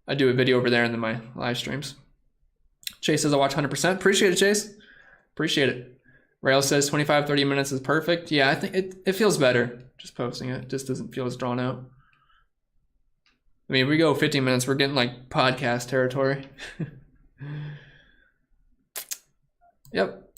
I do a video over there and then my live streams. Chase says, I watch 100%. Appreciate it, Chase. Appreciate it. Rail says 25, 30 minutes is perfect. Yeah, I think it feels better just posting it. It just doesn't feel as drawn out. I mean, if we go 15 minutes, we're getting like podcast territory. Yep.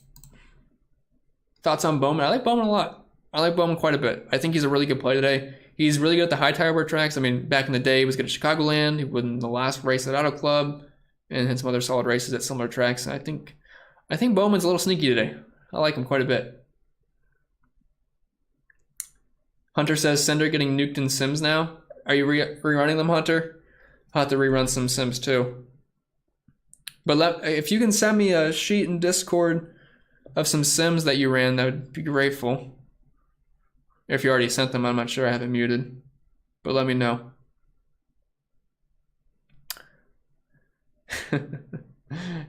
Thoughts on Bowman? I like Bowman a lot. I like Bowman quite a bit. I think he's a really good play today. He's really good at the high tire wear tracks. I mean, back in the day, he was good at Chicagoland. He won the last race at Auto Club and had some other solid races at similar tracks. And I think Bowman's a little sneaky today. I like him quite a bit. Hunter says, Sender getting nuked in Sims now. Are you rerunning them, Hunter? I'll have to rerun some Sims too. But if you can send me a sheet in Discord of some Sims that you ran, that would be grateful. If you already sent them, I'm not sure. I have it muted. But let me know.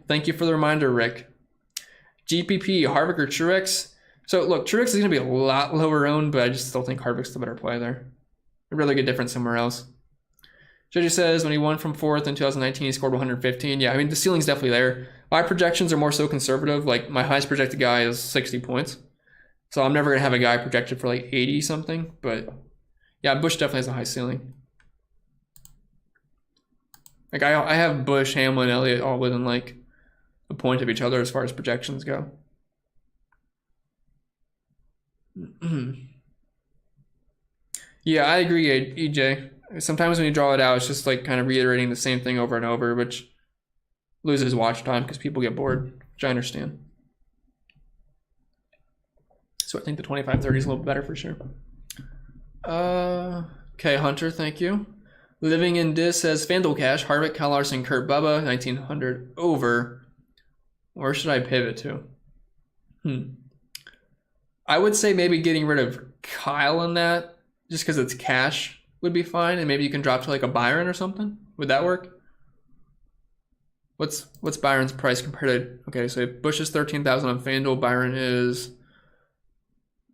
Thank you for the reminder, Rick. GPP, Harvick or Truex? So look, Truex is going to be a lot lower owned, but I just still think Harvick's the better play there. A really good difference somewhere else. JJ says when he won from 4th in 2019, he scored 115. Yeah, I mean, the ceiling's definitely there. My projections are more so conservative. Like, my highest projected guy is 60 points. So I'm never going to have a guy projected for like 80 something. But yeah, Busch definitely has a high ceiling. Like, I have Busch, Hamlin, Elliott all within like a point of each other as far as projections go. Yeah, I agree, EJ. Sometimes when you draw it out, it's just like kind of reiterating the same thing over and over, which loses watch time because people get bored, which I understand. So I think the 25-30 is a little better for sure. Okay, Hunter, thank you. Living in Dis says Fanduel Cash, Harvick, Kyle Larson, Kurt Bubba, 1900 over. Where should I pivot to? I would say maybe getting rid of Kyle in that, just because it's cash would be fine, and maybe you can drop to like a Byron or something. Would that work? What's Byron's price compared to? Okay, so Busch is 13,000 on FanDuel. Byron is,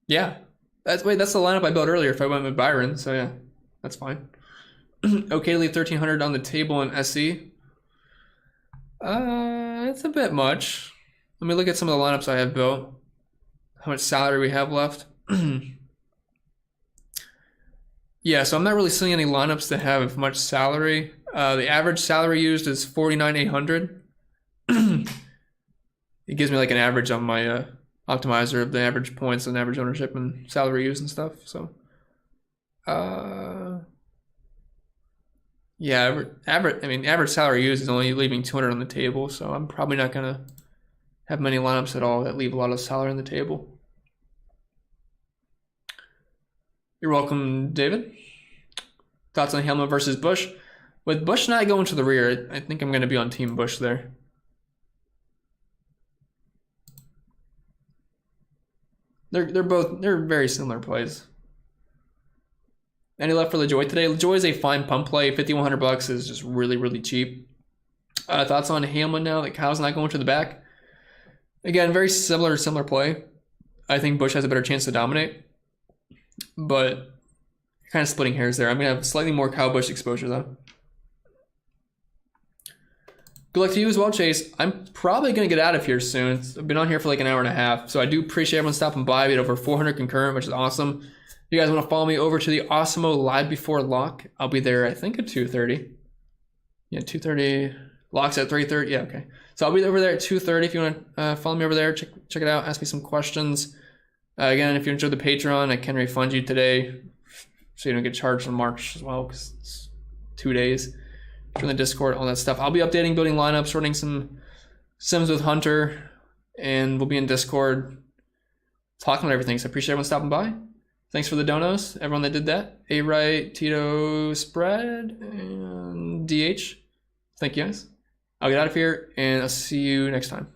yeah. That's the lineup I built earlier. If I went with Byron, so yeah, that's fine. Okay, leave 1,300 on the table in SE. It's a bit much. Let me look at some of the lineups I have built. How much salary we have left. Yeah, so I'm not really seeing any lineups that have much salary. The average salary used is 49,800. It gives me like an average on my optimizer of the average points and average ownership and salary used and stuff. So, yeah, average salary used is only leaving 200 on the table. So I'm probably not gonna have many lineups at all that leave a lot of salary on the table. You're welcome, David. Thoughts on Hamlin versus Busch? With Busch not going to the rear, I think I'm going to be on Team Busch there. They're very similar plays. Any left for LaJoy today? LaJoy is a fine pump play. $5,100 is just really, really cheap. Thoughts on Hamline now that Kyle's not going to the back? Again, very similar play. I think Busch has a better chance to dominate, but kind of splitting hairs there. I'm going to have slightly more Kyle Busch exposure, though. Good luck to you as well, Chase. I'm probably going to get out of here soon. I've been on here for like an hour and a half, so I do appreciate everyone stopping by. We had over 400 concurrent, which is awesome. If you guys want to follow me over to the Osmo Live Before Lock, I'll be there, I think, at 2:30. Yeah, 2:30. Lock's at 3:30. Yeah, okay. So I'll be over there at 2:30 if you want to follow me over there. Check it out. Ask me some questions. Again, if you enjoyed the Patreon, I can refund you today, so you don't get charged in March as well, because it's 2 days. Join the Discord, all that stuff. I'll be updating building lineups, sorting some sims with Hunter, and we'll be in Discord talking about everything. So I appreciate everyone stopping by. Thanks for the donos, everyone that did that. A-Right, Tito, Spread, and DH. Thank you guys. I'll get out of here, and I'll see you next time.